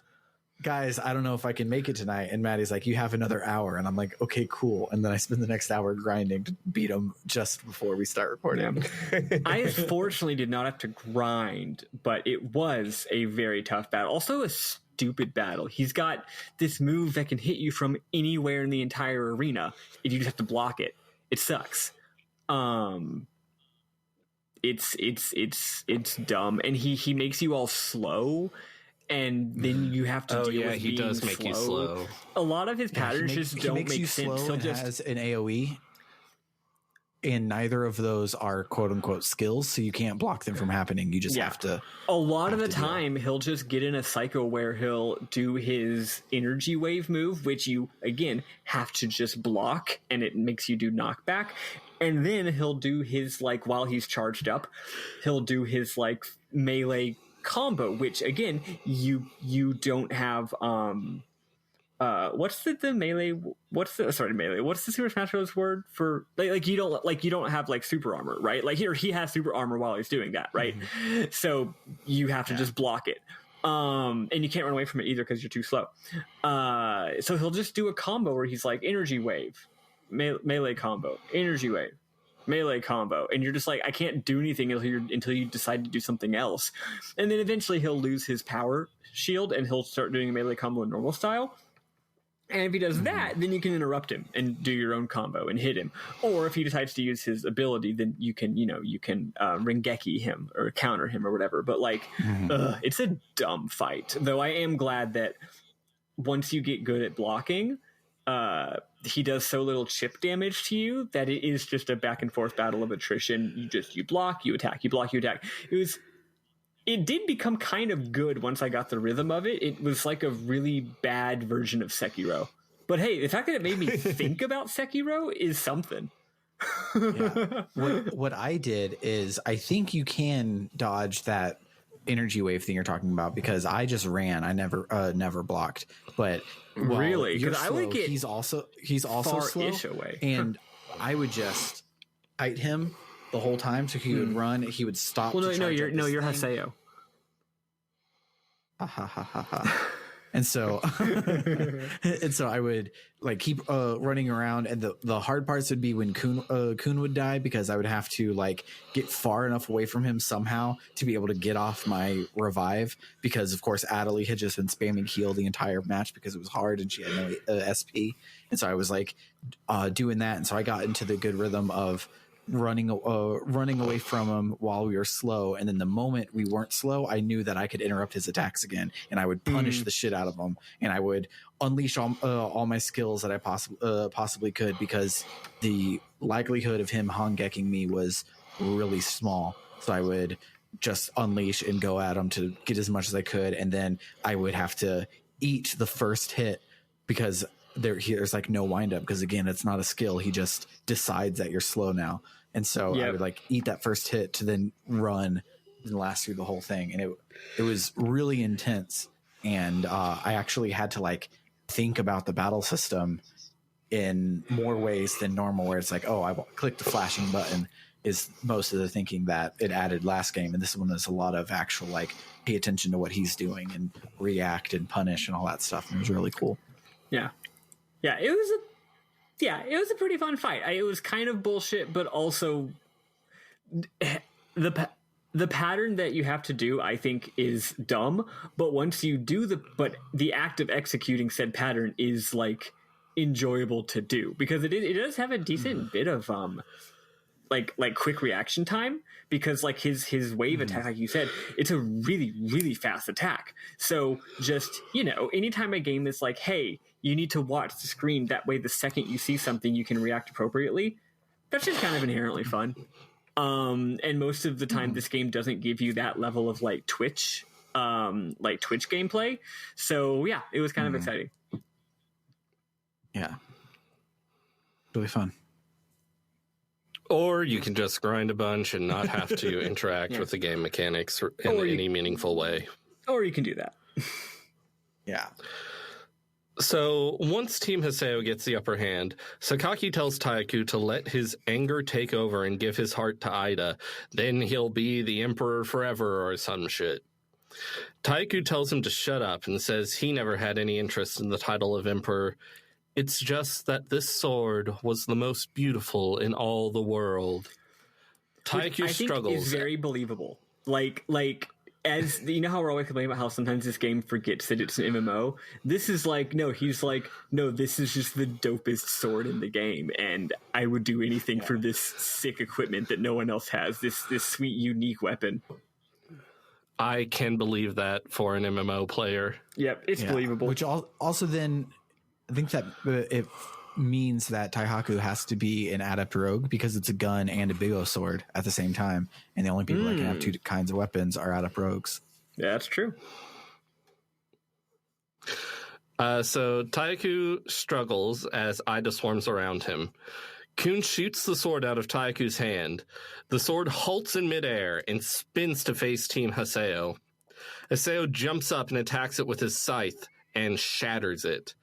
guys, I don't know if I can make it tonight. And Maddie's like, you have another hour. And I'm like, okay, cool. And then I spend the next hour grinding to beat him just before we start recording. Yeah. I unfortunately did not have to grind, but it was a very tough battle. Also a stupid battle. He's got this move that can hit you from anywhere in the entire arena if you just have to block it. It sucks. It's dumb. And he makes you all slow. And then you have to deal with he does make you slow. A lot of his patterns just don't make sense. He has an AoE, and neither of those are quote unquote skills, so you can't block them from happening. You just have to. A lot of the time, he'll just get in a cycle where he'll do his energy wave move, which you again have to just block, and it makes you do knockback. And then he'll do his while he's charged up, he'll do his melee combo, which again you don't have what's the melee what's the Super Smash Bros word for you don't have super armor, right? He has super armor while he's doing that, right? Mm-hmm. So you have to just block it, and you can't run away from it either because you're too slow. So he'll just do a combo where he's like energy wave, melee combo, energy wave, melee combo, and you're just like, I can't do anything until you decide to do something else. And then eventually he'll lose his power shield and he'll start doing a melee combo in normal style. And if he does that, then you can interrupt him and do your own combo and hit him. Or if he decides to use his ability, then you can Rengeki him or counter him or whatever. But it's a dumb fight. Though I am glad that once you get good at blocking, he does so little chip damage to you that it is just a back and forth battle of attrition. You block, you attack, you block, you attack. It did become kind of good once I got the rhythm of it. It was like a really bad version of Sekiro. But hey, the fact that it made me think about Sekiro is something. Yeah. What I did is I think you can dodge that energy wave thing you're talking about, because I just ran. I never blocked. But really, because I would get he's also slow away, and I would just fight him the whole time, so he would run. He would stop. Well, you're Haseo. And so I would keep running around, and the hard parts would be when Kun would die, because I would have to get far enough away from him somehow to be able to get off my revive, because of course Adelie had just been spamming heal the entire match because it was hard and she had no SP, and so I was doing that, and so I got into the good rhythm of running away from him while we were slow, and then the moment we weren't slow, I knew that I could interrupt his attacks again, and I would punish the shit out of him, and I would unleash all my skills that I possibly could, because the likelihood of him hangekking me was really small. So I would just unleash and go at him to get as much as I could, and then I would have to eat the first hit, because there's no wind up, because again, it's not a skill. He just decides that you're slow now. And so I would eat that first hit to then run and last through the whole thing. And it was really intense. And I actually had to think about the battle system in more ways than normal, where it's I clicked the flashing button is most of the thinking that it added last game. And this one is a lot of actual pay attention to what he's doing and react and punish and all that stuff. And it was really cool. Yeah. Yeah, it was a pretty fun fight. It was kind of bullshit, but also the pattern that you have to do, I think, is dumb. But once you do the act of executing said pattern is enjoyable to do, because it does have a decent bit of quick reaction time, because his wave attack, like you said, it's a really, really fast attack. So just, anytime a game is hey, you need to watch the screen, that way the second you see something you can react appropriately, that's just kind of inherently fun. And most of the time this game doesn't give you that level of Twitch gameplay. So yeah, it was kind of exciting. Yeah. Really fun. Or you can just grind a bunch and not have to interact with the game mechanics in any meaningful way. Or you can do that. Yeah. So once Team Haseo gets the upper hand, Sakaki tells Taiku to let his anger take over and give his heart to Ida. Then he'll be the emperor forever or some shit. Taiku tells him to shut up and says he never had any interest in the title of emperor. It's just that this sword was the most beautiful in all the world. Taiku struggles. Is very believable. Like as you know how we're always complaining about how sometimes this game forgets that it's an MMO. This is like he's like no, this is just the dopest sword in the game, and I would do anything for this sick equipment that no one else has. This sweet unique weapon. I can believe that for an MMO player. Yep, it's believable. Which also then I think that it means that Taihaku has to be an adept rogue because it's a gun and a big O sword at the same time, and the only people that can have two kinds of weapons are adept rogues. Yeah, that's true. So Taiku struggles as Ida swarms around him. Kun shoots the sword out of Taiku's hand. The sword halts in midair and spins to face Team Haseo. Haseo jumps up and attacks it with his scythe and shatters it.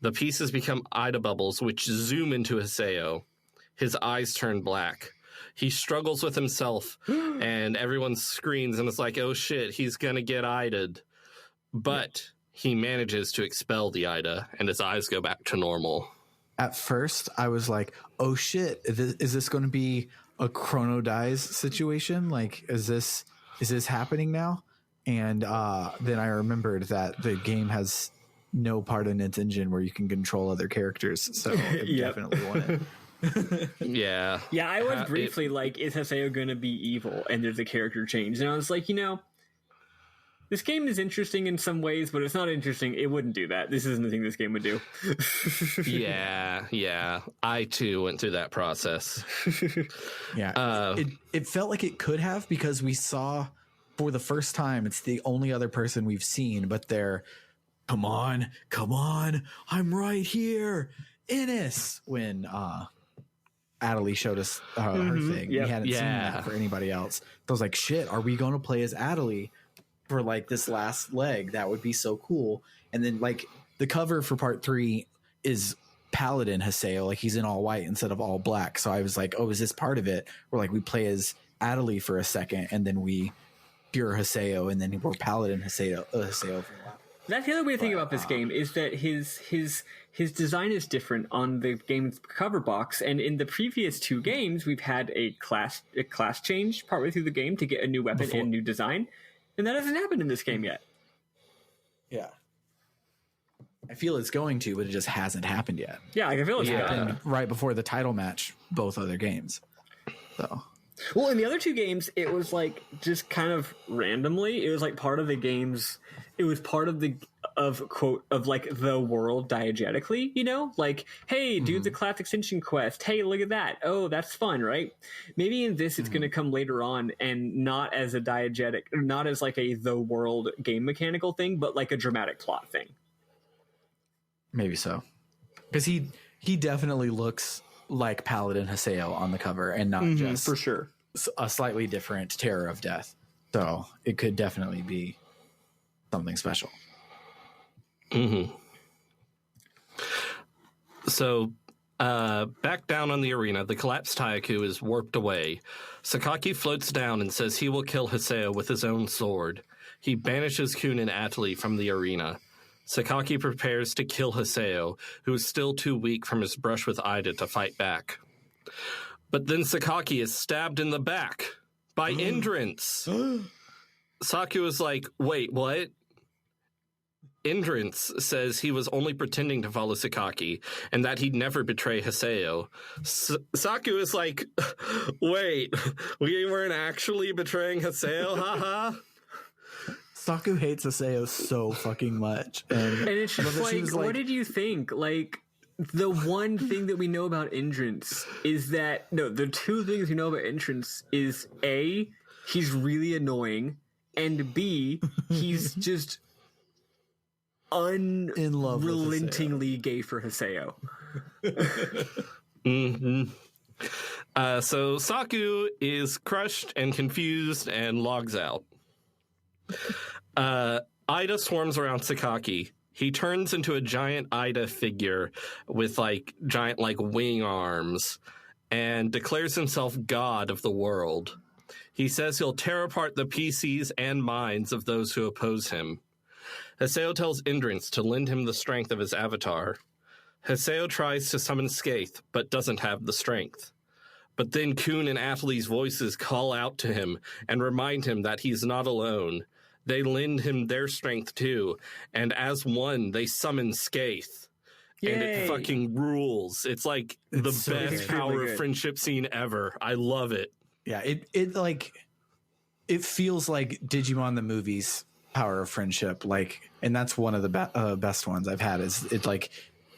The pieces become Ida bubbles, which zoom into Haseo. His eyes turn black. He struggles with himself, and everyone screams and is like, oh shit, he's gonna get Ida'd. But he manages to expel the Ida, and his eyes go back to normal. At first, I was like, oh shit, is this going to be a Chrono Dies situation? Like, is this happening now? And then I remembered that the game has no part in its engine where you can control other characters, so I definitely want it. Yeah. Yeah, I was briefly like, is Haseo going to be evil? And there's a character change. And I was like, this game is interesting in some ways, but it's not interesting. It wouldn't do that. This isn't the thing this game would do. Yeah. I, too, went through that process. Yeah. It felt like it could have, because we saw for the first time, it's the only other person we've seen, but they're, come on, I'm right here, Innis, when Adelie showed us her thing. Yep. We hadn't seen that for anybody else. I was like, shit, are we going to play as Adelie for like this last leg? That would be so cool. And then like the cover for part 3 is Paladin Haseo, like he's in all white instead of all black. So I was like, oh, is this part of it? Where like we play as Adelie for a second, and then we pure Haseo, and then we're Paladin Haseo for a while. That's the other weird thing about this game, is that his design is different on the game's cover box, and in the previous 2 games, we've had a class change partway through the game to get a new weapon and new design, and that hasn't happened in this game yet. Yeah, I feel it's going to, but it just hasn't happened yet. Yeah, I feel it's happened right before the title match, both other games. So. Well, in the other 2 games, it was like just kind of randomly. It was like part of the games. It was part of the like the world diegetically, like, hey, do the class extension quest. Hey, look at that. Oh, that's fun, right? Maybe in this, it's going to come later on, and not as a diegetic, not as like the world game mechanical thing, but like a dramatic plot thing. Maybe so, because he definitely looks like Paladin Haseo on the cover, and not just for sure a slightly different Terror of Death. So it could definitely be something special. So back down on the arena, the collapsed Taiku is warped away. Sakaki floats down and says he will kill Haseo with his own sword. He banishes Kun and Adelie from the arena. Sakaki prepares to kill Haseo, who is still too weak from his brush with Ida to fight back. But then Sakaki is stabbed in the back by Indrance. Saku is like, wait, what? Indrance says he was only pretending to follow Sakaki and that he'd never betray Haseo. Saku is like, wait, we weren't actually betraying Haseo, haha. Saku hates Haseo so fucking much. And it's just like, what did you think? Like, the one thing that we know about Indrance is that, the 2 things we know about Indrance is A, he's really annoying, and B, he's just in love with unrelentingly gay for Haseo. So Saku is crushed and confused and logs out. Ida swarms around Sakaki. He turns into a giant Ida figure with giant wing arms and declares himself god of the world. He says he'll tear apart the PCs and minds of those who oppose him. Haseo tells Indrance to lend him the strength of his avatar. Haseo tries to summon Skaith, but doesn't have the strength. But then Kun and Athley's voices call out to him and remind him that he's not alone. They lend him their strength too, and as one, they summon Skaith. Yay. And it fucking rules. It's the best power of friendship scene ever. I love it. Yeah, it feels like Digimon the movie's power of friendship, and that's one of the best ones I've had. Is it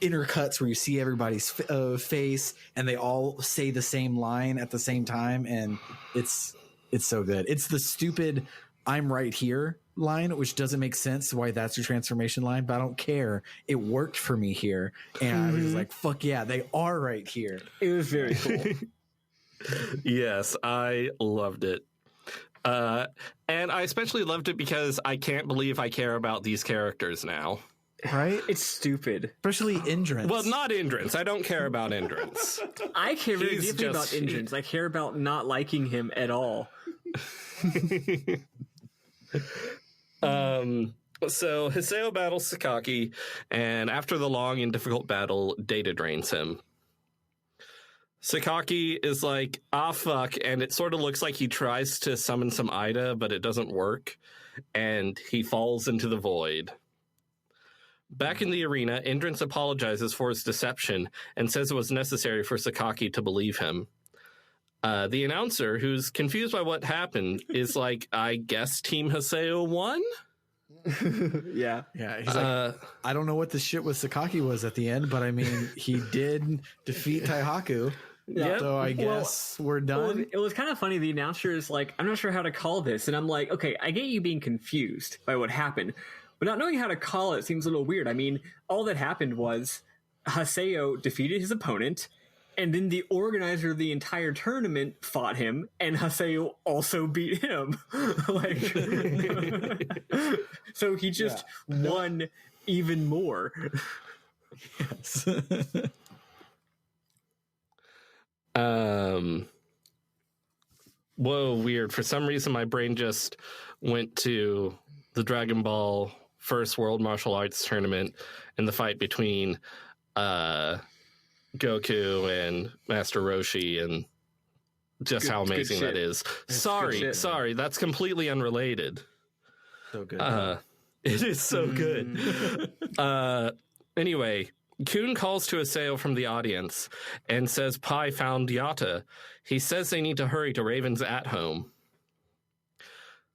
intercuts where you see everybody's face and they all say the same line at the same time, and it's so good. It's the stupid "I'm right here" line, which doesn't make sense why that's your transformation line, but I don't care. It worked for me here, and I was just like, fuck yeah, they are right here. It was very cool. Yes, I loved it. And I especially loved it because I can't believe I care about these characters now. Right? It's stupid. Especially Indrance. Well, not Indrance. I don't care about Indrance. I care very deeply about Indrance. I care about not liking him at all. So Haseo battles Sakaki, and after the long and difficult battle, data drains him. Sakaki is like, fuck, and it sort of looks like he tries to summon some Ida, but it doesn't work, and he falls into the void. Back in the arena, Indrance apologizes for his deception and says it was necessary for Sakaki to believe him. The announcer, who's confused by what happened, is like, I guess Team Haseo won? Yeah. He's like, I don't know what the shit with Sakaki was at the end, but I mean, he did defeat Taihaku. Yeah. So I guess we're done. Well, it was kind of funny. The announcer is like, I'm not sure how to call this. And I'm like, okay, I get you being confused by what happened, but not knowing how to call it seems a little weird. I mean, all that happened was Haseo defeated his opponent, and then the organizer of the entire tournament fought him, and Haseo also beat him. So he just won even more. Yes. Whoa, weird. For some reason, my brain just went to the Dragon Ball First World Martial Arts Tournament and the fight between Goku and Master Roshi, and just how amazing that is. Sorry, that's completely unrelated. So good. It is so good. Anyway, Kun calls to Haseo from the audience and says Pai found Yatta. He says they need to hurry to Raven's at home.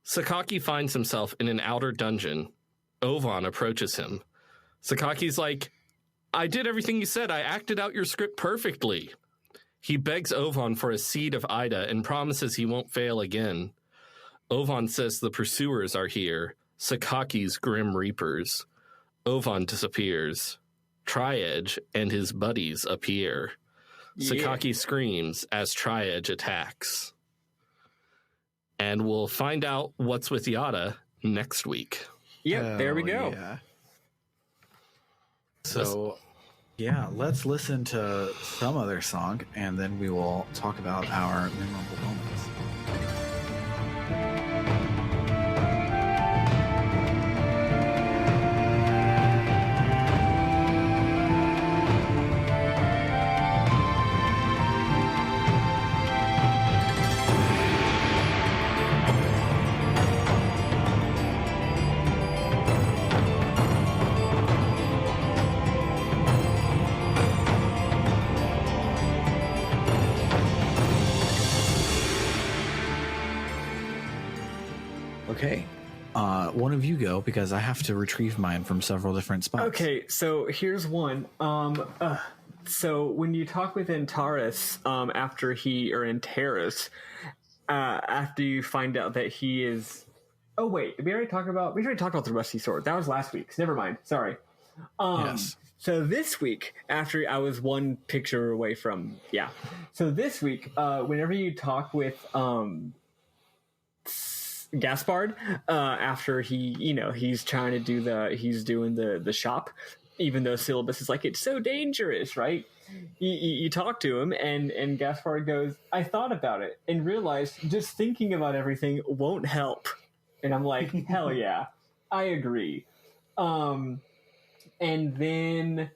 Sakaki finds himself in an outer dungeon. Ovan approaches him. Sakaki's like, I did everything you said. I acted out your script perfectly. He begs Ovan for a seed of Ida and promises he won't fail again. Ovan says the pursuers are here, Sakaki's Grim Reapers. Ovan disappears. Tri-Edge and his buddies appear. Sakaki screams as Tri-Edge attacks. And we'll find out what's with Yatta next week. Yep, there we go. Yeah. So, let's listen to some other song, and then we will talk about our memorable moments. Okay. One of you go, because I have to retrieve mine from several different spots. Okay, so here's one. So when you talk with Antares, after you find out that he is... Oh, wait, we already talked about the Rusty Sword. That was last week's. Never mind. Sorry. Yes. So this week, after I was one picture away from, So this week, whenever you talk with Gaspard, after he's trying to he's doing the shop, even though Syllabus is like, it's so dangerous, right? You talk to him, and Gaspard goes, I thought about it and realized just thinking about everything won't help. And I'm like, hell yeah, I agree. And then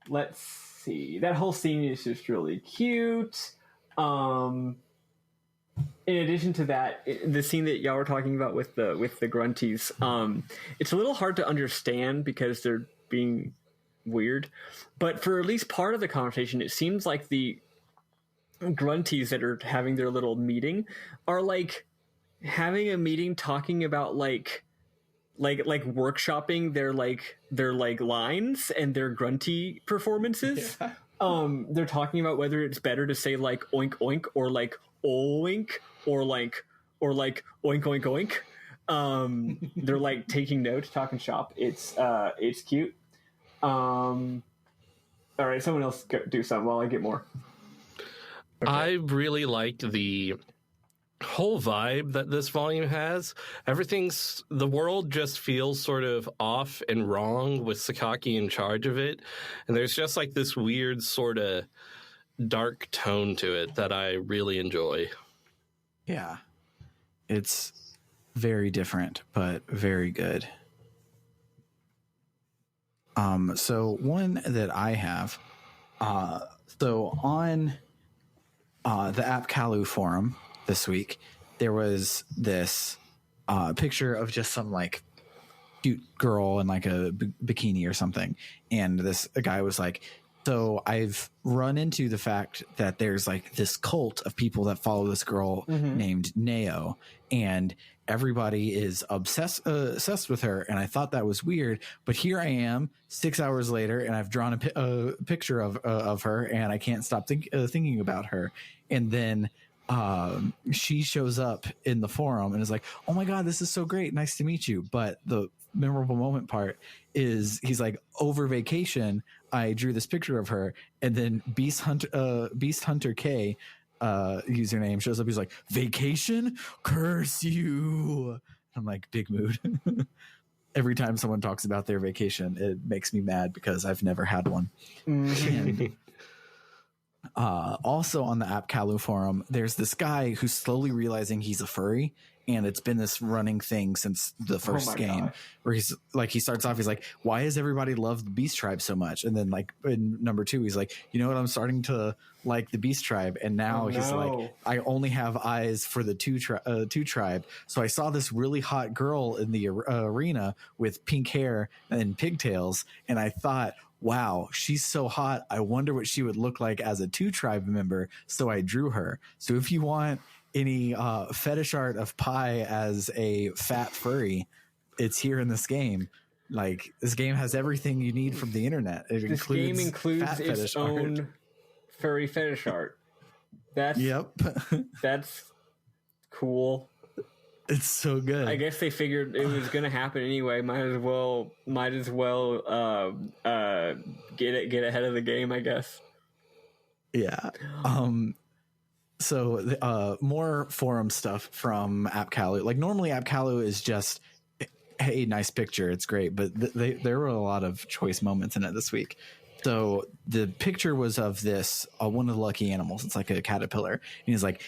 let's see, that whole scene is just really cute. In addition to that, the scene that y'all were talking about with the grunties, it's a little hard to understand because they're being weird, but for at least part of the conversation, it seems like the grunties that are having their little meeting are like having a meeting talking about like workshopping their lines and their grunty performances. They're talking about whether it's better to say like oink oink or like oink or like oink oink oink. They're like taking notes, talking shop. It's cute. All right, someone else do something while I get more. Okay. I really like the whole vibe that this volume has. The world just feels sort of off and wrong with Sakaki in charge of it, and there's just like this weird sort of dark tone to it that I really enjoy. Yeah, it's very different but very good. So one that I have, so on the AppCalu forum this week, there was this picture of just some like cute girl in like a bikini or something, and a guy was like, so I've run into the fact that there's like this cult of people that follow this girl named Neo, and everybody is obsessed with her, and I thought that was weird, but here I am 6 hours later, and I've drawn a picture of her, and I can't stop thinking about her. And then she shows up in the forum and is like, oh my god, this is so great, nice to meet you. But the memorable moment part is he's like, over vacation I drew this picture of her, and then Beast Hunter K username shows up. He's like, vacation, curse you. I'm like, big mood. Every time someone talks about their vacation, it makes me mad because I've never had one. And also on the AppCalu forum, there's this guy who's slowly realizing he's a furry, and it's been this running thing since the first game, where he's like, he starts off, he's like, why does everybody love the Beast Tribe so much? And then like in number 2, he's like, you know what, I'm starting to like the Beast Tribe, and now he's like, I only have eyes for the two tribe. So I saw this really hot girl in the arena with pink hair and pigtails, and I thought, wow, she's so hot, I wonder what she would look like as a 2 tribe member, so I drew her. So if you want any fetish art of Pi as a fat furry, it's here in this game. Like, this game has everything you need from the internet. This game includes its own furry fetish art. That's cool. It's so good. I guess they figured it was going to happen anyway. Might as well get ahead of the game, I guess. Yeah. So more forum stuff from AppCalu. Like, normally AppCalu is just, hey, nice picture, it's great, but there were a lot of choice moments in it this week. So the picture was of this one of the lucky animals. It's like a caterpillar, and he's like,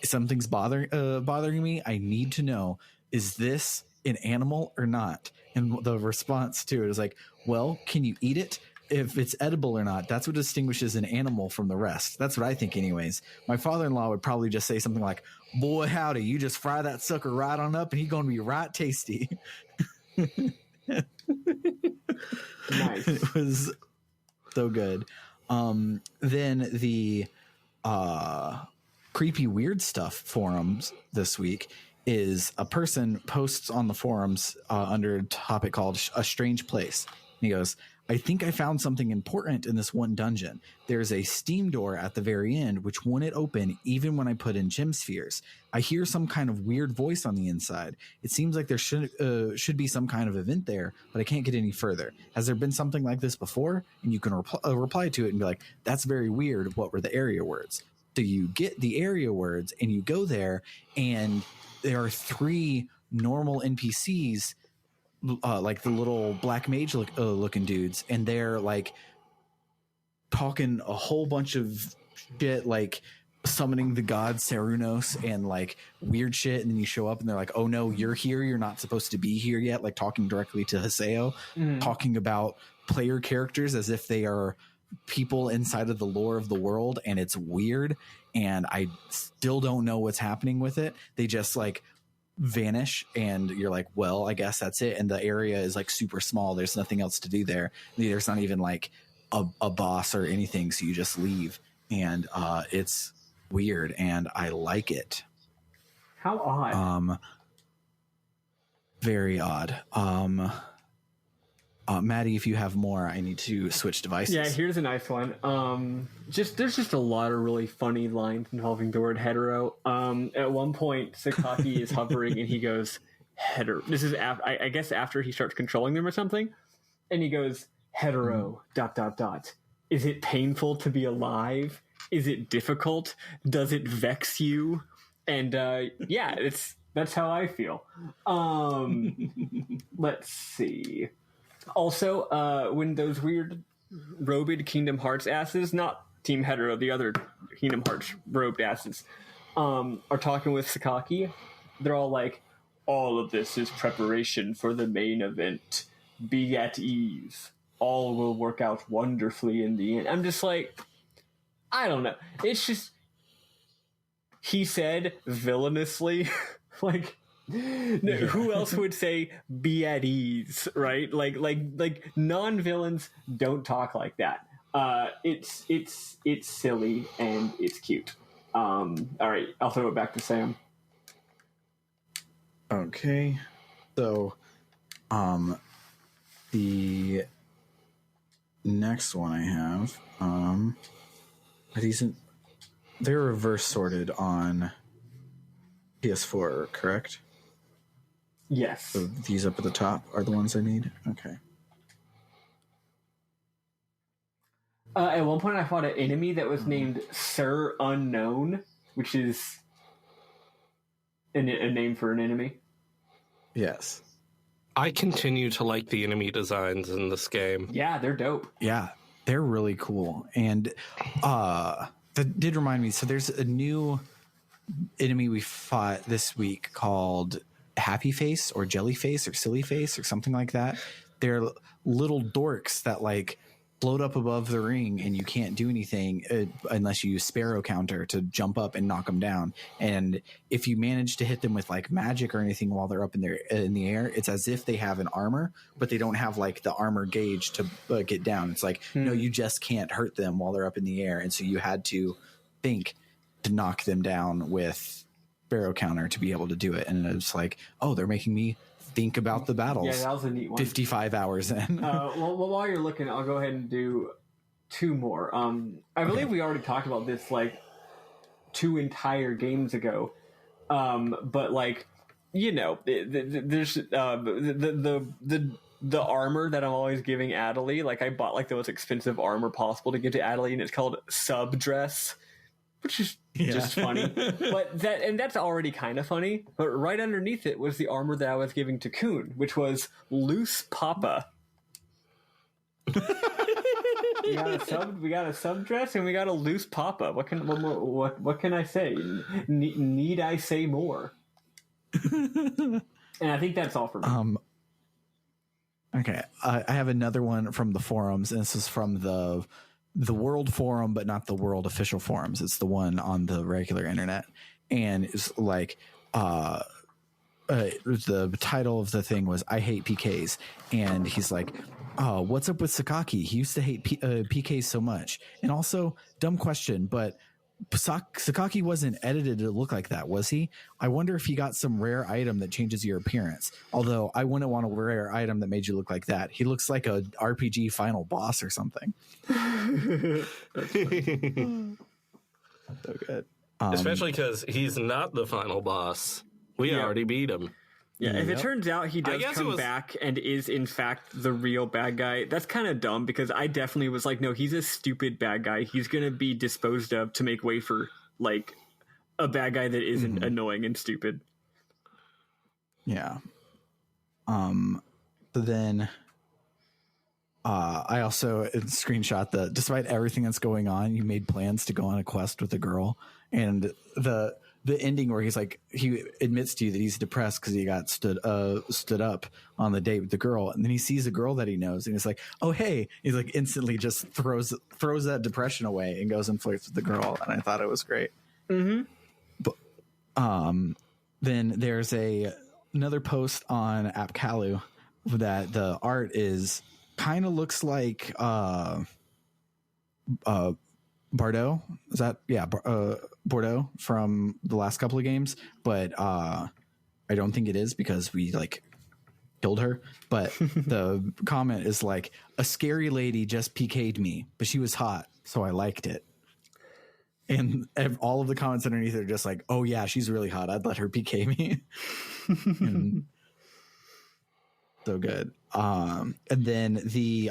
something's bothering me. I need to know, is this an animal or not? And the response to it is like, well, can you eat it? If it's edible or not, that's what distinguishes an animal from the rest. That's what I think anyways. My father-in-law would probably just say something like, boy, howdy, you just fry that sucker right on up and he's going to be right tasty. Nice. It was so good. Then the creepy weird stuff forums this week is a person posts on the forums under a topic called A Strange Place. he goes, I think I found something important in this one dungeon. There's a steam door at the very end, which wouldn't open even when I put in gem spheres. I hear some kind of weird voice on the inside. It seems like there should be some kind of event there, but I can't get any further. Has there been something like this before? And you can reply to it and be like, that's very weird. What were the area words? So you get the area words and you go there, and there are 3 normal NPCs, like the little black mage looking dudes, and they're like talking a whole bunch of shit, like summoning the god Cernunnos and like weird shit. And then you show up and they're like, oh no, you're here, you're not supposed to be here yet, like talking directly to Haseo, talking about player characters as if they are people inside of the lore of the world. And it's weird, and I still don't know what's happening with it. They just like vanish, and you're like, well, I guess that's it. And the area is like super small, there's nothing else to do there. There's not even like a boss or anything, so you just leave. And it's weird, and I like it. How odd. Very odd. Maddie, if you have more, I need to switch devices. Yeah, here's a nice one. There's just a lot of really funny lines involving the word hetero. At one point, Sakaki is hovering and he goes, hetero. This is I guess after he starts controlling them or something, and he goes, hetero ... Is it painful to be alive? Is it difficult? Does it vex you? And yeah, that's how I feel. Let's see. Also, when those weird robed Kingdom Hearts asses, not Team Hetero, the other Kingdom Hearts robed asses, are talking with Sakaki, they're all like, all of this is preparation for the main event. Be at ease. All will work out wonderfully in the end. I'm just like, I don't know. It's just, he said villainously, like, no, who else would say be at ease, right? Like non-villains don't talk like that. It's silly and it's cute. All right, I'll throw it back to Sam. Okay. So the next one I have, they're reverse sorted on PS4, correct? Yes. So these up at the top are the ones I need? Okay. At one point I fought an enemy that was named Sir Unknown, which is a name for an enemy. Yes. I continue to like the enemy designs in this game. Yeah, they're dope. Yeah, they're really cool. And that did remind me, so there's a new enemy we fought this week called Happy Face or Jelly Face or Silly Face or something like that. They're little dorks that like float up above the ring, and you can't do anything unless you use Sparrow Counter to jump up and knock them down. And if you manage to hit them with like magic or anything while they're up in the air, it's as if they have an armor, but they don't have like the armor gauge to get down. It's like, no, you just can't hurt them while they're up in the air. And so you had to think to knock them down with Sparrow Counter to be able to do it. And it's like, oh, they're making me think about the battles. Yeah, that was a neat one. 55 hours in. Well, while you're looking, I'll go ahead and do 2 more. I believe we already talked about this like 2 entire games ago. But like, you know, there's the armor that I'm always giving Adelie. Like I bought like the most expensive armor possible to give to Adelie, and it's called Subdress, which is just funny. But that's already kind of funny. But right underneath it was the armor that I was giving to Kuhn, which was Loose Papa. we got a subdress and we got a Loose Papa. What can I say? Need I say more? And I think that's all for me. Okay, I have another one from the forums, and this is from the World Forum, but not the World Official Forums. It's the one on the regular internet. And it's like, the title of the thing was, I hate PKs. And he's like, oh, what's up with Sakaki? He used to hate PKs so much. And also, dumb question, but Sakaki wasn't edited to look like that, was he? I wonder if he got some rare item that changes your appearance. Although I wouldn't want a rare item that made you look like that. He looks like a RPG final boss or something. So good. Especially because he's not the final boss. We already beat him. Yeah, if it turns out he does come back and is in fact the real bad guy, that's kind of dumb because I definitely was like, no, he's a stupid bad guy. He's going to be disposed of to make way for like a bad guy that isn't annoying and stupid. Yeah. But then I also screenshot that despite everything that's going on, you made plans to go on a quest with a girl, and the ending where he's like, he admits to you that he's depressed because he got stood up on the date with the girl, and then he sees a girl that he knows, and he's like, oh hey, he's like instantly just throws that depression away and goes and flirts with the girl, and I thought it was great. But then there's another post on AppCalu that the art is kind of looks like Bordeaux. Is that Bordeaux from the last couple of games, but I don't think it is because we like killed her. But the comment is like, a scary lady just PK'd me, but she was hot, so I liked it. And all of the comments underneath are just like, oh yeah, she's really hot, I'd let her PK me. And so good. And then the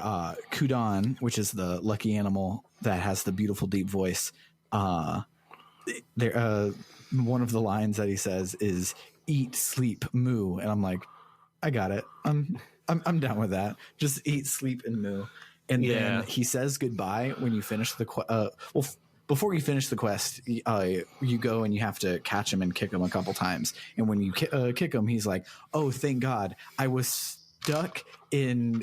Kudan, which is the lucky animal that has the beautiful deep voice, there one of the lines that he says is eat, sleep, moo, and I'm like, I got it. I'm down with that. Just eat, sleep, and moo. And then he says goodbye when you finish the before you finish the quest, you go and you have to catch him and kick him a couple times. And when you kick him, he's like, oh, thank God, I was stuck in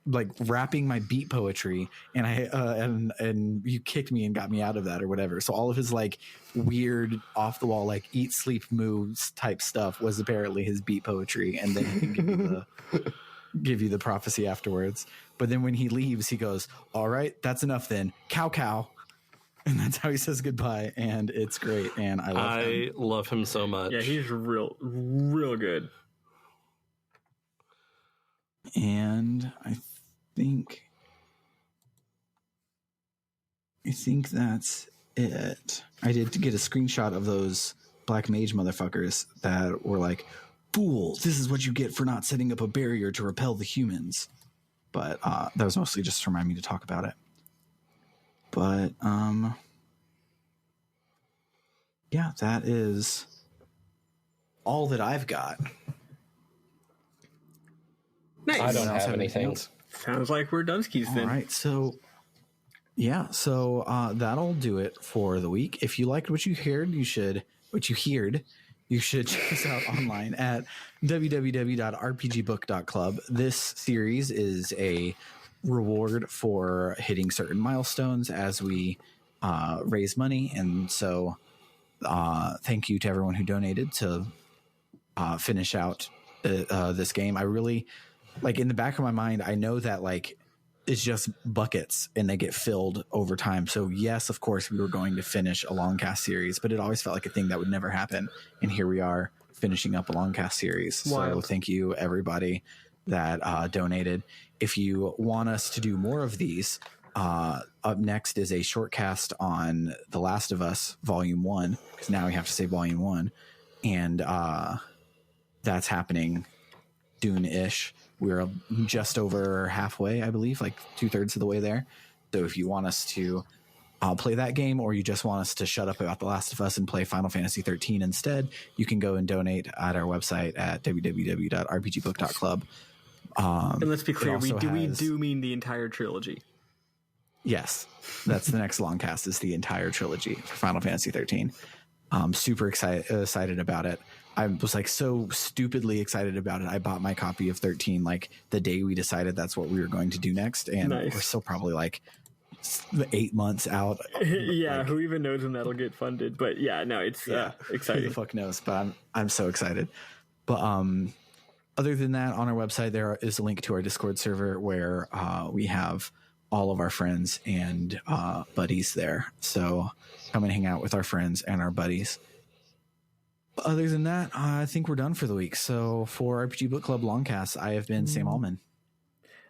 like rapping my beat poetry, and and you kicked me and got me out of that or whatever. So all of his like weird off the wall like eat, sleep, moves type stuff was apparently his beat poetry, and then he can give you the prophecy afterwards. But then when he leaves, he goes, all right, that's enough then, cow cow. And that's how he says goodbye, and it's great, and I love him so much. Yeah, he's real good. And I think that's it. I did get a screenshot of those Black Mage motherfuckers that were like, fools, this is what you get for not setting up a barrier to repel the humans. But that was mostly just to remind me to talk about it. But yeah, that is all that I've got. Nice. I don't have anything. Sounds like we're Dunskies then. All right, so yeah, that'll do it for the week. If you liked what you heard, you should check us out online at www.rpgbook.club. This series is a reward for hitting certain milestones as we raise money, and so thank you to everyone who donated to finish out this game. I really, like, in the back of my mind, I know that like it's just buckets and they get filled over time. So yes, of course we were going to finish a LongCast series, but it always felt like a thing that would never happen, and here we are finishing up a LongCast series. Wild. So thank you everybody that donated. If you want us to do more of these, up next is a short cast on The Last of Us Volume 1, because now we have to say Volume 1, and that's happening soon-ish. We're just over halfway, I believe, like 2/3 of the way there. So if you want us to play that game, or you just want us to shut up about The Last of Us and play Final Fantasy 13 instead, you can go and donate at our website at www.rpgbook.club. And let's be clear, we do mean the entire trilogy. Yes, that's the next LongCast, is the entire trilogy for Final Fantasy 13. I'm super excited about it. I was like so stupidly excited about it. I bought my copy of 13 like the day we decided that's what we were going to do next, and we're still probably like 8 months out. Yeah, like, who even knows when that'll get funded? But yeah, no, it's exciting. Who the fuck knows? But I'm so excited. But other than that, on our website there is a link to our Discord server where we have all of our friends and buddies there. So come and hang out with our friends and our buddies. But other than that, I think we're done for the week. So for RPG Book Club Longcast, I have been Sam Allman.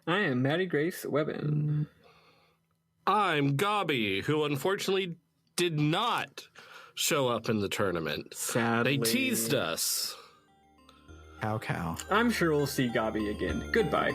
I am Maddie Grace Webben. I'm Gobby, who unfortunately did not show up in the tournament. Sadly. They teased us. Cow. I'm sure we'll see Gobby again. Goodbye.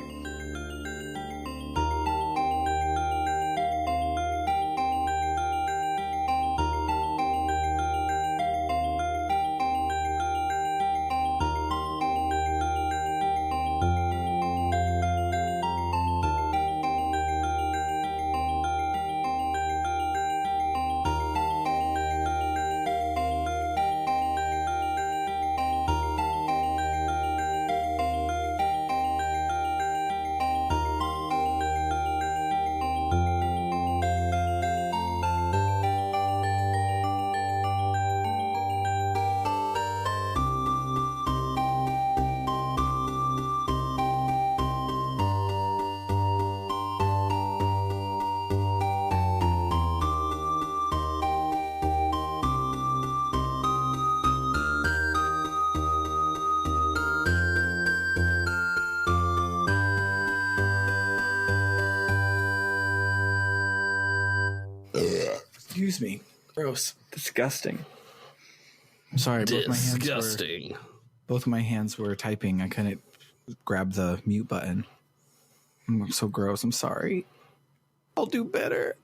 Excuse me. Gross. Disgusting. I'm sorry. Disgusting. Both of my hands were typing. I couldn't grab the mute button. I'm so gross. I'm sorry. I'll do better.